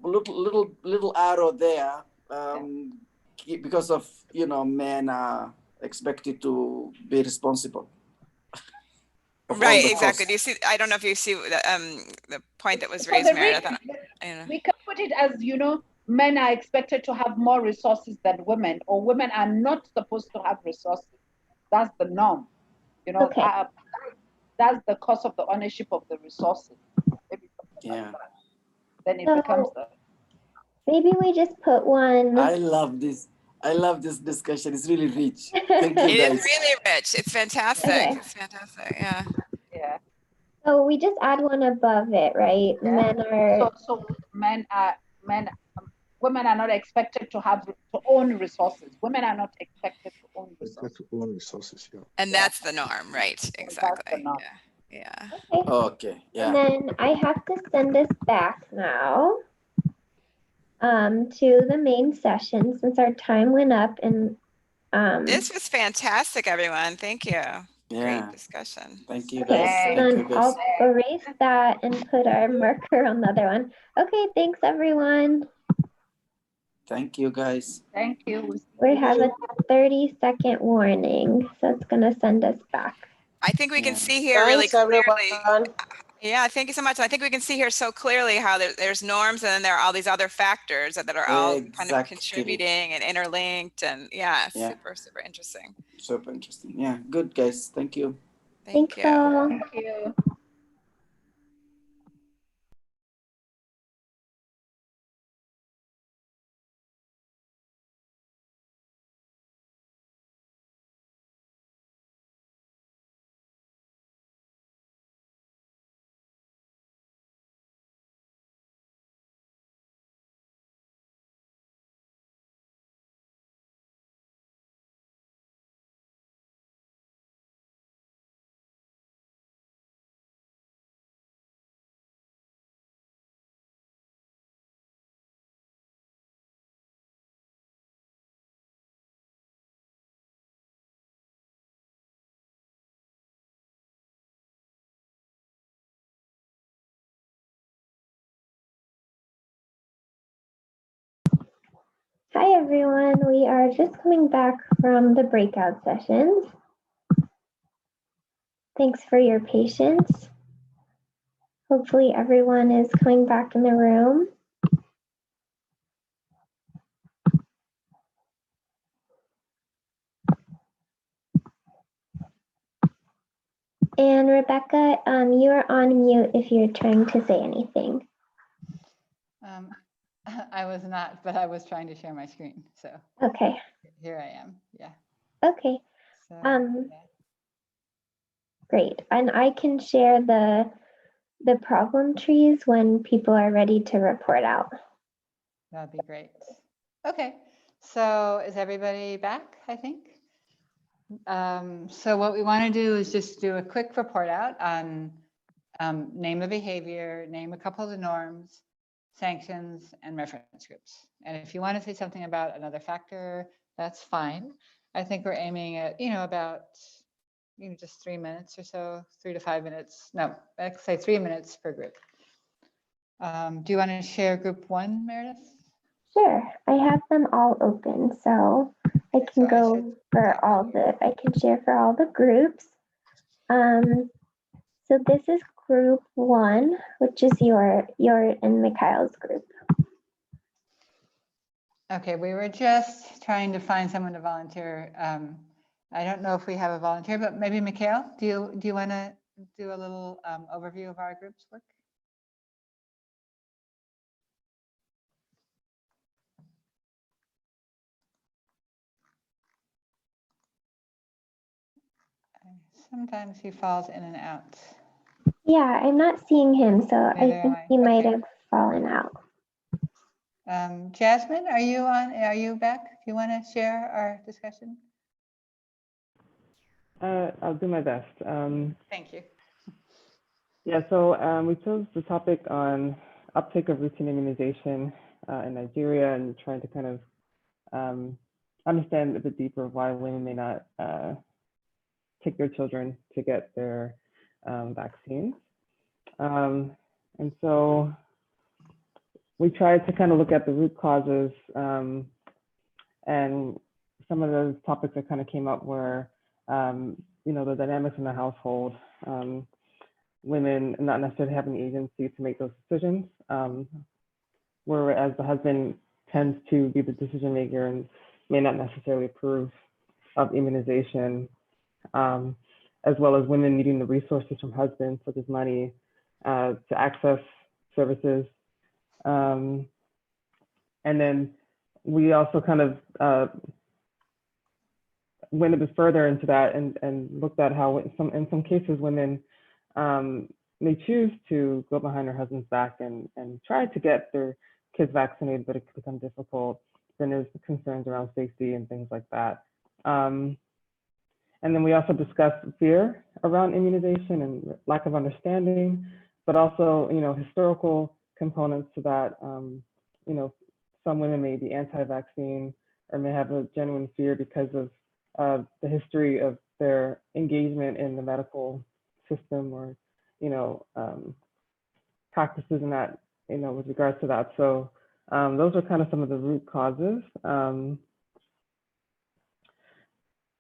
arrow there, because of men are expected to be responsible. Right, exactly. Do you see? I don't know if you see the point that was raised, Meredith. We can put it as men are expected to have more resources than women, or women are not supposed to have resources. That's the norm. That's the cost of the ownership of the resources. Yeah. then it So becomes the. maybe we just put one. I love this. I love this discussion. It's really rich. Thank you, It is guys. really rich. It's fantastic. Okay. It's fantastic. Yeah. Yeah. So we just add one above it, right? Yeah. Men are. So women are not expected to own resources. Women are not expected to own resources. Yeah. And that's the norm, right? Exactly. That's the norm. Yeah. Okay. Okay. Yeah. And then I have to send us back now to the main session since our time went up. And This was fantastic, everyone. Thank you. Yeah. Great discussion. Thank you, okay, guys. so Thank you, then guys. I'll erase that and put our marker on the other one. Okay, thanks everyone. Thank you, guys. Thank you. We have a 30-second warning, so it's gonna send us back. I think we can see here really Thanks, everyone. clearly. Yeah, thank you so much. I think we can see here so clearly how there's norms and then there are all these other factors that are all kind of contributing and interlinked, and yeah, super, super interesting. Super interesting. Yeah, good, guys. Thank you. Thank you. Thank you. Hi everyone, we are just coming back from the breakout sessions. Thanks for your patience. Hopefully everyone is coming back in the room. And Rebecca, you're on mute if you're trying to say anything. I was not, but I was trying to share my screen. So Okay. Here I am. Yeah. Okay. So, Great. And I can share the problem trees when people are ready to report out. That'd be great. Okay. So is everybody back, I think? So what we want to do is just do a quick report out on name the behavior, name a couple of the norms, sanctions, and reference groups. And if you want to say something about another factor, that's fine. I think we're aiming at, about, just 3 minutes or so, 3 to 5 minutes. No, let's say 3 minutes per group. Do you want to share group 1, Meredith? Sure, I have them all open, so I can I can share for all the groups. So this is group 1, which is your and Mikhail's group. Okay, we were just trying to find someone to volunteer. I don't know if we have a volunteer, but maybe Mikhail, do you want to do a little overview of our group's work? Sometimes he falls in and out. Yeah, I'm not seeing him, so I think he might have fallen out. Jasmine, are you on? Are you back? Do you want to share our discussion? I'll do my best. Thank you. Yeah, so we chose the topic on uptake of routine immunization in Nigeria and trying to kind of understand a bit deeper why women may not take their children to get their vaccines. And so we tried to kind of look at the root causes, and some of those topics that kind of came up were, the dynamics in the household, women not necessarily having the agency to make those decisions, whereas the husband tends to be the decision maker and may not necessarily approve of immunization, as well as women needing the resources from husbands, such as money, to access services, And then we also kind of went a bit further into that and looked at how in some cases women may choose to go behind their husband's back and try to get their kids vaccinated, but it could become difficult. Then there's concerns around safety and things like that. And then we also discussed fear around immunization and lack of understanding, but also, historical components to that. Some women may be anti-vaccine or may have a genuine fear because of the history of their engagement in the medical system or, practices in that, with regards to that. So those are kind of some of the root causes.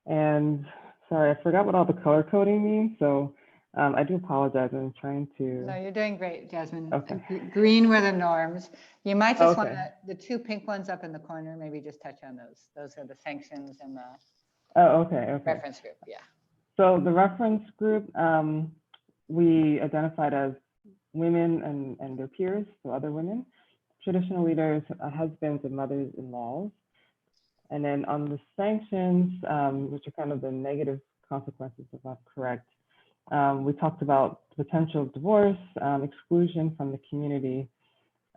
And sorry, I forgot what all the color coding means. So I do apologize. I'm trying to. No, you're doing great, Jasmine. Okay. Green were the norms. You might just want Okay. the two pink ones up in the corner, maybe just touch on those. Those are the sanctions and the Oh, okay. reference group. Yeah. So the reference group, we identified as women and their peers, so other women, traditional leaders, husbands and mothers-in-laws. And then on the sanctions, which are kind of the negative consequences, if I'm correct, we talked about potential divorce, exclusion from the community,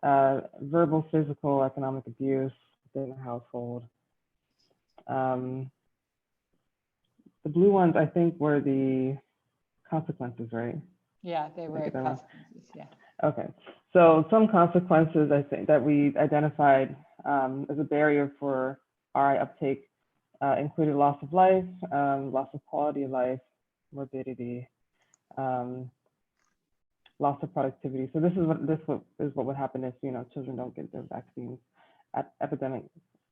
verbal, physical, economic abuse within the household. The blue ones, I think, were the consequences, right? Yeah, they were consequences, yeah. Okay, so some consequences I think that we identified as a barrier for RI uptake included loss of life, loss of quality of life, morbidity, loss of productivity. So this is what would happen if children don't get their vaccines at epidemic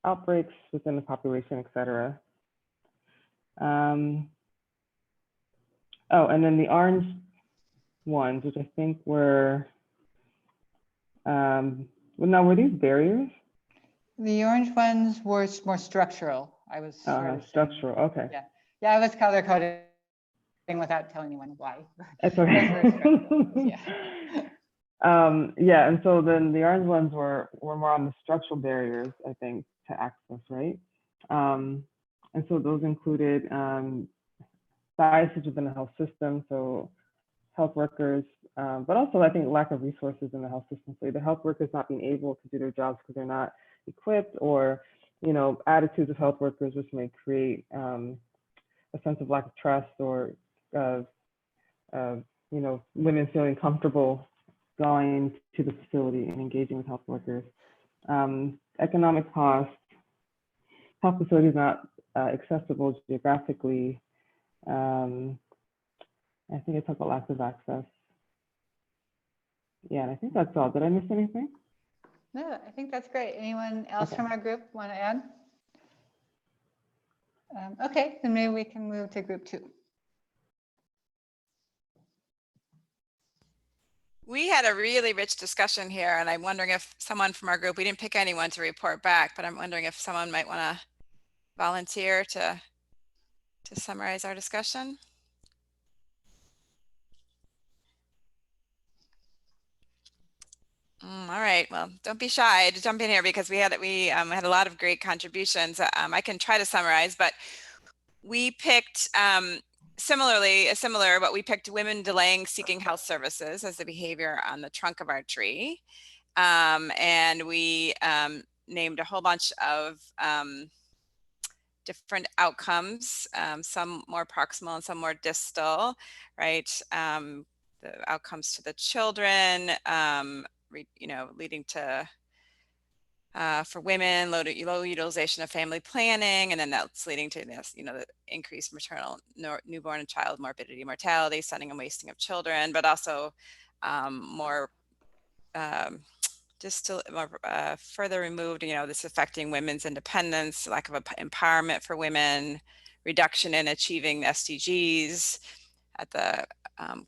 outbreaks within the population, et cetera. Oh, and then the orange ones, which I think were, well, now were these barriers? The orange ones were more structural. I was sort of structural, okay. Yeah, yeah, I was color coding without telling anyone why. It's okay. Yeah. Yeah, and so then the orange ones were more on the structural barriers, I think, to access, right? And so those included biases within the health system, so health workers, but also I think lack of resources in the health system. So the health workers not being able to do their jobs because they're not equipped, or attitudes of health workers which may create a sense of lack of trust, or women feeling comfortable going to the facility and engaging with health workers. Economic costs, health facilities not accessible geographically. I think I talked about lack of access. Yeah, and I think that's all. Did I miss anything? No, I think that's great. Anyone else from our group want to add? Okay, then maybe we can move to group 2. We had a really rich discussion here, and I'm wondering if someone from our group, we didn't pick anyone to report back, but I'm wondering if someone might want to volunteer to summarize our discussion. All right, well, don't be shy to jump in here, because we had a lot of great contributions. I can try to summarize, but we picked similar, but we picked women delaying seeking health services as the behavior on the trunk of our tree. And we named a whole bunch of different outcomes, some more proximal and some more distal, right? The outcomes to the children, leading to, for women, low utilization of family planning, and then that's leading to this, the increased maternal, newborn and child morbidity, mortality, stunning and wasting of children, but also more further removed, this affecting women's independence, lack of empowerment for women, reduction in achieving SDGs at the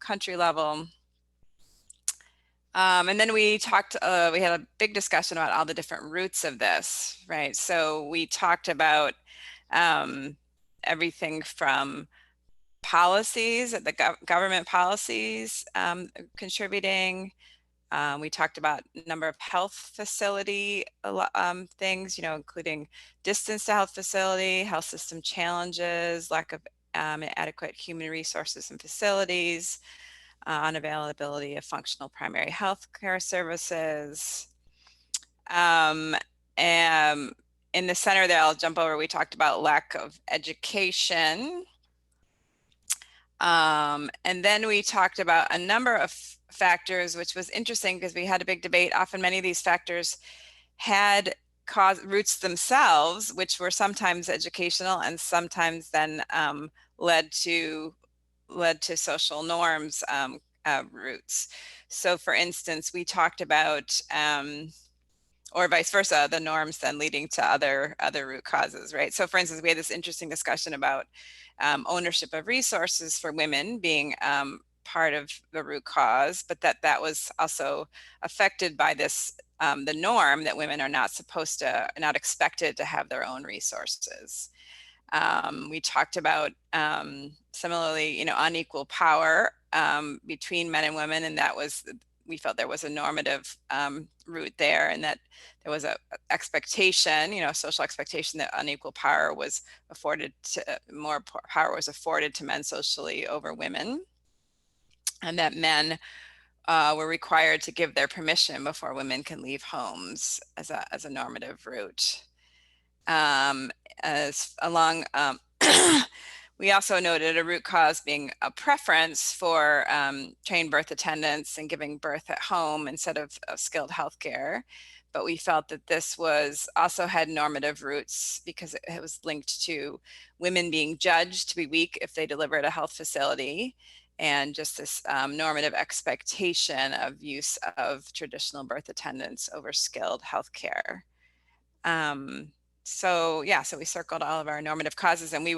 country level. And then we talked, we had a big discussion about all the different roots of this, right? So we talked about everything from policies, the government policies contributing, We talked about a number of health facility things, including distance to health facility, health system challenges, lack of adequate human resources and facilities, unavailability of functional primary health care services. And in the center there, I'll jump over, we talked about lack of education. And then we talked about a number of factors, which was interesting because we had a big debate. Often many of these factors had roots themselves, which were sometimes educational and sometimes then led to social norms roots. So for instance, we talked about or vice versa, the norms then leading to other root causes, right? So for instance, we had this interesting discussion about ownership of resources for women being part of the root cause, but that was also affected by this, the norm that women are not expected to have their own resources. We talked about similarly, unequal power between men and women, and we felt there was a normative root there, and that there was a expectation, social expectation that unequal power was afforded to more power was afforded to men socially over women, and that men were required to give their permission before women can leave homes as a normative root. We also noted a root cause being a preference for trained birth attendants and giving birth at home instead of skilled healthcare. But we felt that this also had normative roots because it was linked to women being judged to be weak if they deliver at a health facility, and just this normative expectation of use of traditional birth attendants over skilled healthcare. So we circled all of our normative causes, and we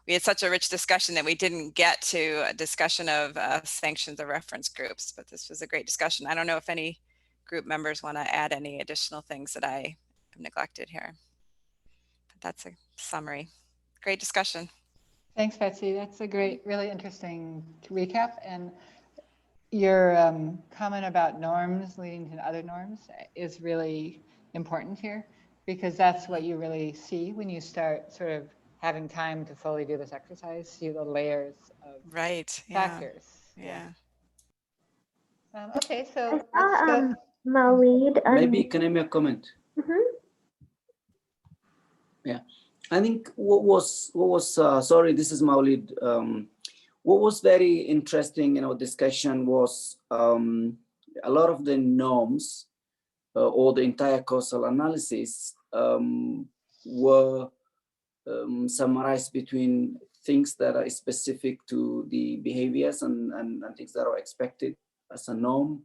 had such a rich discussion that we didn't get to a discussion of sanctions or reference groups, but this was a great discussion. I don't know if any group members want to add any additional things that I have neglected here. But that's a summary. Great discussion. Thanks, Betsy. That's a great, really interesting recap. And your comment about norms leading to other norms is really important here, because that's what you really see when you start sort of having time to fully do this exercise, see the layers of factors. Yeah. Okay, so I saw Maulid. Maybe can I make a comment? Yeah, I think what was sorry, this is Maulid. What was very interesting in our discussion was a lot of the norms or the entire causal analysis were summarized between things that are specific to the behaviors and things that are expected as a norm,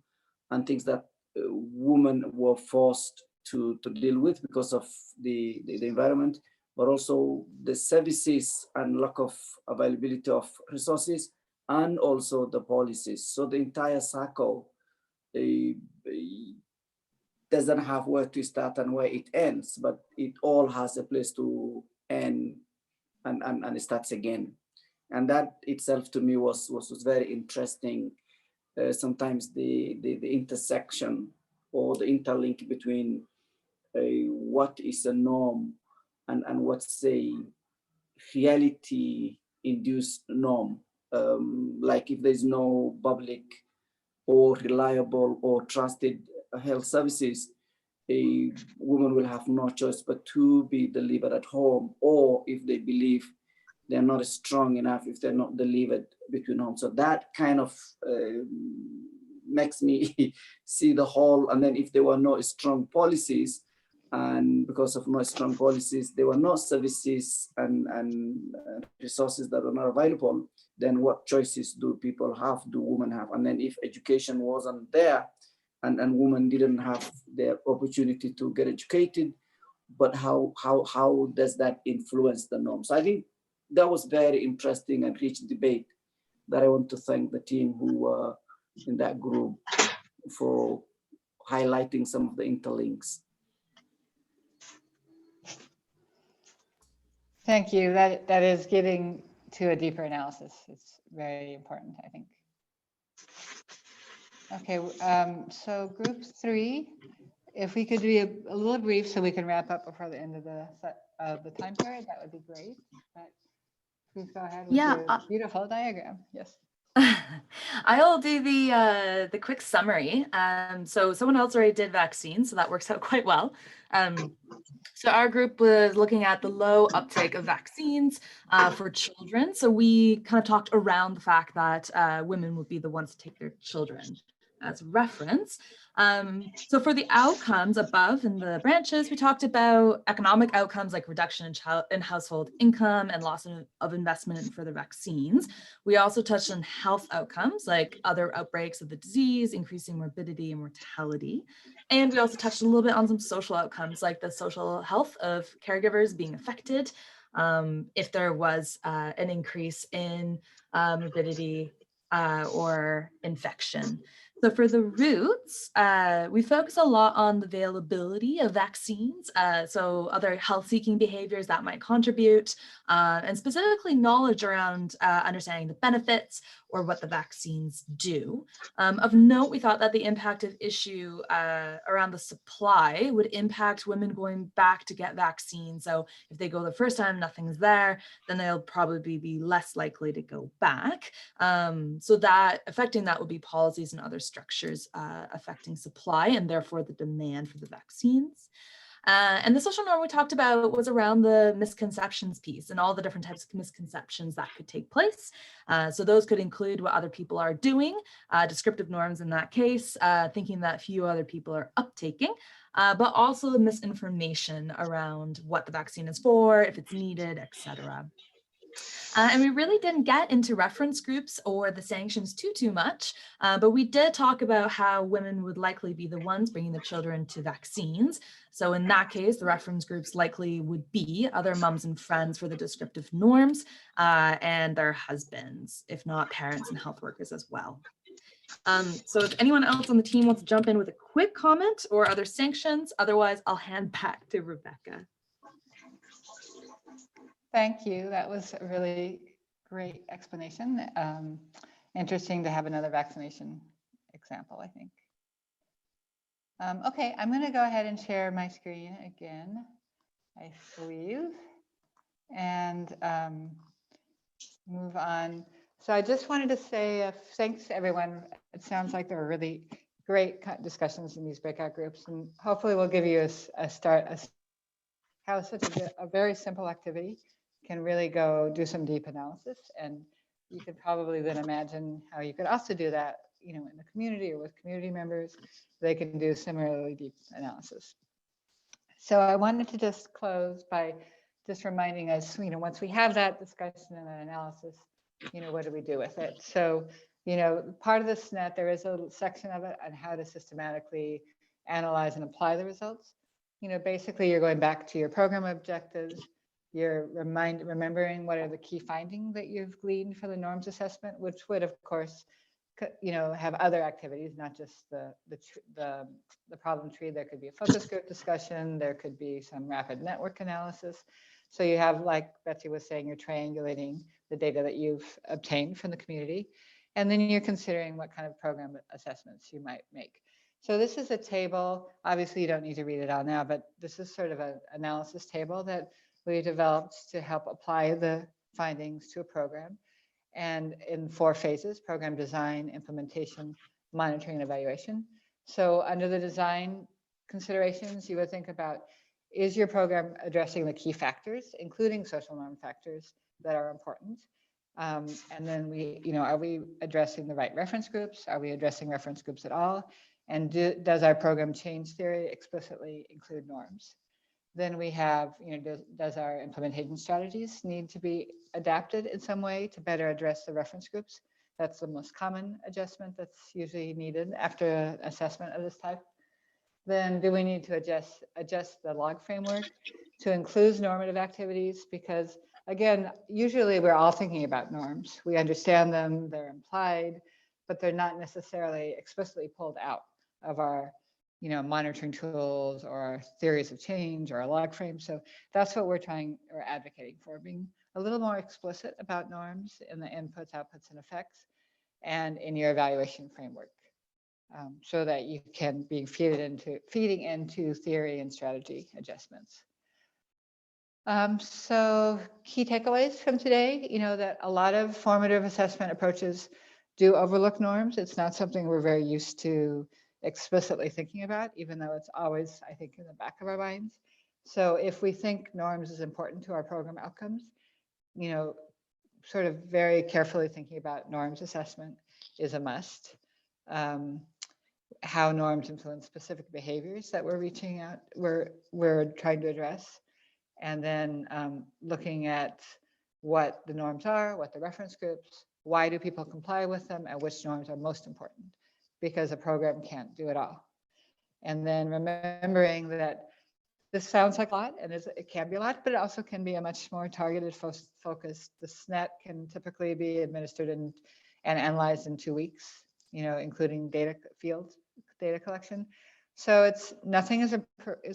and things that women were forced to deal with because of the environment, but also the services and lack of availability of resources, and also the policies. So the entire cycle doesn't have where to start and where it ends, but it all has a place to end and it starts again. And that itself to me was very interesting. Sometimes the intersection or the interlink between what is a norm and what's a reality-induced norm. Like if there's no public or reliable or trusted health services, a woman will have no choice but to be delivered at home, or if they believe they're not strong enough, if they're not delivered between homes. So that kind of makes me see the whole. And then if there were no strong policies, and because of no strong policies, there were no services and resources that were not available, then what choices do people have, do women have? And then if education wasn't there and women didn't have the opportunity to get educated, but how does that influence the norms? I think that was very interesting and rich debate that I want to thank the team who were in that group for highlighting some of the interlinks. Thank you. That is getting to a deeper analysis. It's very important, I think. Okay, so group 3, if we could be a little brief so we can wrap up before the end of the time period, that would be great. But please go ahead with Yeah, your beautiful diagram. Yes. I'll do the quick summary. So someone else already did vaccines, so that works out quite well. So our group was looking at the low uptake of vaccines for children. So we kind of talked around the fact that women would be the ones to take their children as reference. So for the outcomes above in the branches, we talked about economic outcomes like reduction in household income and loss of investment in further vaccines. We also touched on health outcomes like other outbreaks of the disease, increasing morbidity and mortality. And we also touched a little bit on some social outcomes like the social health of caregivers being affected if there was an increase in morbidity or infection. So for the roots, we focus a lot on the availability of vaccines, so other health-seeking behaviors that might contribute, and specifically knowledge around understanding the benefits or what the vaccines do. Of note, we thought that the impact of issue around the supply would impact women going back to get vaccines. So if they go the first time, nothing's there, then they'll probably be less likely to go back. So that affecting that would be policies and other structures affecting supply and therefore the demand for the vaccines. And the social norm we talked about was around the misconceptions piece and all the different types of misconceptions that could take place. So those could include what other people are doing, descriptive norms in that case, thinking that few other people are uptaking, but also the misinformation around what the vaccine is for, if it's needed, etc. And we really didn't get into reference groups or the sanctions too much, but we did talk about how women would likely be the ones bringing the children to vaccines. So in that case, the reference groups likely would be other moms and friends for the descriptive norms and their husbands, if not parents and health workers as well. So if anyone else on the team wants to jump in with a quick comment or other sanctions, otherwise I'll hand back to Rebecca. Thank you. That was a really great explanation. Interesting to have another vaccination example, I think. Okay, I'm going to go ahead and share my screen again, I believe, and move on. So I just wanted to say thanks to everyone. It sounds like there were really great discussions in these breakout groups, and hopefully we'll give you a start how such a very simple activity can really go do some deep analysis. And you could probably then imagine how you could also do that, you know, in the community or with community members. They can do similarly deep analysis. So I wanted to just close by just reminding us, you know, once we have that discussion and that analysis, you know, what do we do with it? So, you know, part of the SNET, there is a section of it on how to systematically analyze and apply the results. You know, basically you're going back to your program objectives, you're remembering what are the key findings that you've gleaned for the norms assessment, which would of course, you know, have other activities, not just the problem tree. There could be a focus group discussion, there could be some rapid network analysis. So you have, like Betsy was saying, you're triangulating the data that you've obtained from the community, and then you're considering what kind of program assessments you might make. So this is a table, obviously you don't need to read it all now, but this is sort of an analysis table that we developed to help apply the findings to a program, and in 4 phases: program design, implementation, monitoring, and evaluation. So under the design considerations, you would think about, is your program addressing the key factors, including social norm factors that are important? And then you know, are we addressing the right reference groups? Are we addressing reference groups at all? And does our program change theory explicitly include norms? Then we have, you know, does our implementation strategies need to be adapted in some way to better address the reference groups? That's the most common adjustment that's usually needed after an assessment of this type. Then do we need to adjust the log framework to include normative activities? Because again, usually we're all thinking about norms. We understand them, they're implied, but they're not necessarily explicitly pulled out of our, you know, monitoring tools or our theories of change or our log frame. So that's what we're trying or advocating for, being a little more explicit about norms in the inputs, outputs, and effects, and in your evaluation framework. so that you can be feeding into theory and strategy adjustments. So key takeaways from today, that a lot of formative assessment approaches do overlook norms. It's not something we're very used to explicitly thinking about, even though it's always, I think, in the back of our minds. So if we think norms is important to our program outcomes, sort of very carefully thinking about norms assessment is a must. How norms influence specific behaviors that we're trying to address. And then looking at what the norms are, what the reference groups, why do people comply with them, and which norms are most important, because a program can't do it all. And then remembering that this sounds like a lot, and it can be a lot, but it also can be a much more targeted focus. The SNET can typically be administered and analyzed in 2 weeks, including data collection. So nothing is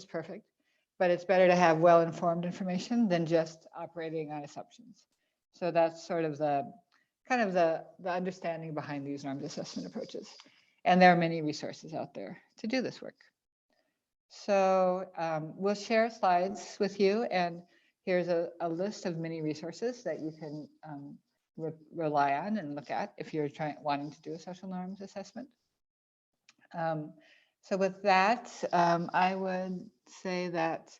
perfect, but it's better to have well-informed information than just operating on assumptions. So that's sort of the understanding behind these norms assessment approaches. And there are many resources out there to do this work. So we'll share slides with you, and here's a list of many resources that you can rely on and look at if you're wanting to do a social norms assessment. So with that, I would say that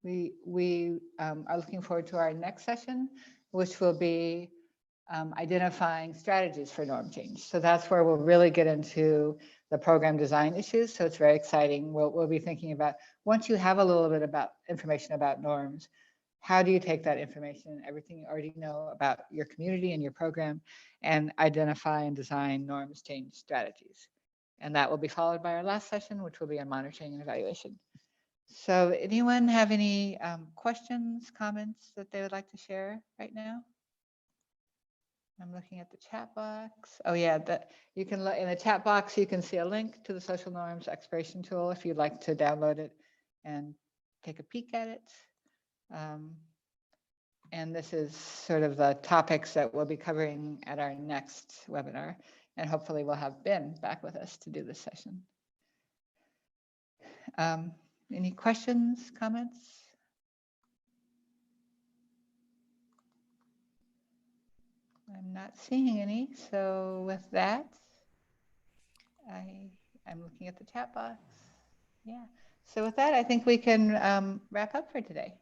we are looking forward to our next session, which will be identifying strategies for norm change. So that's where we'll really get into the program design issues. So it's very exciting. We'll be thinking about, once you have a little bit about information about norms, how do you take that information, everything you already know about your community and your program, and identify and design norms change strategies? And that will be followed by our last session, which will be on monitoring and evaluation. So anyone have any questions, comments that they would like to share right now? I'm looking at the chat box. Oh yeah, you can look in the chat box. You can see a link to the social norms exploration tool if you'd like to download it and take a peek at it. And this is sort of the topics that we'll be covering at our next webinar. And hopefully we'll have Ben back with us to do this session. Any questions, comments? I'm not seeing any. So with that, I'm looking at the chat box. Yeah. So with that, I think we can wrap up for today.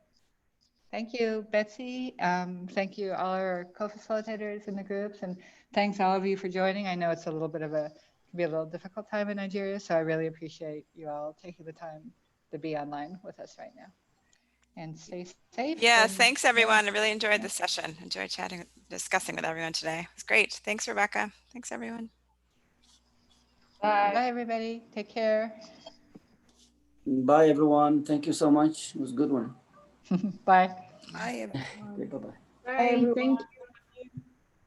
Thank you, Betsy. Thank you, all our co-facilitators in the groups, and thanks all of you for joining. I know it's a little bit of can be a little difficult time in Nigeria, so I really appreciate you all taking the time to be online with us right now. And stay safe. Yes, thanks everyone. I really enjoyed the session. Enjoyed discussing with everyone today. It was great. Thanks, Rebecca. Thanks, everyone. Bye. Bye, everybody. Take care. Bye, everyone. Thank you so much. It was a good one. Bye. Bye, everyone. Okay, bye-bye. Bye. Thank you.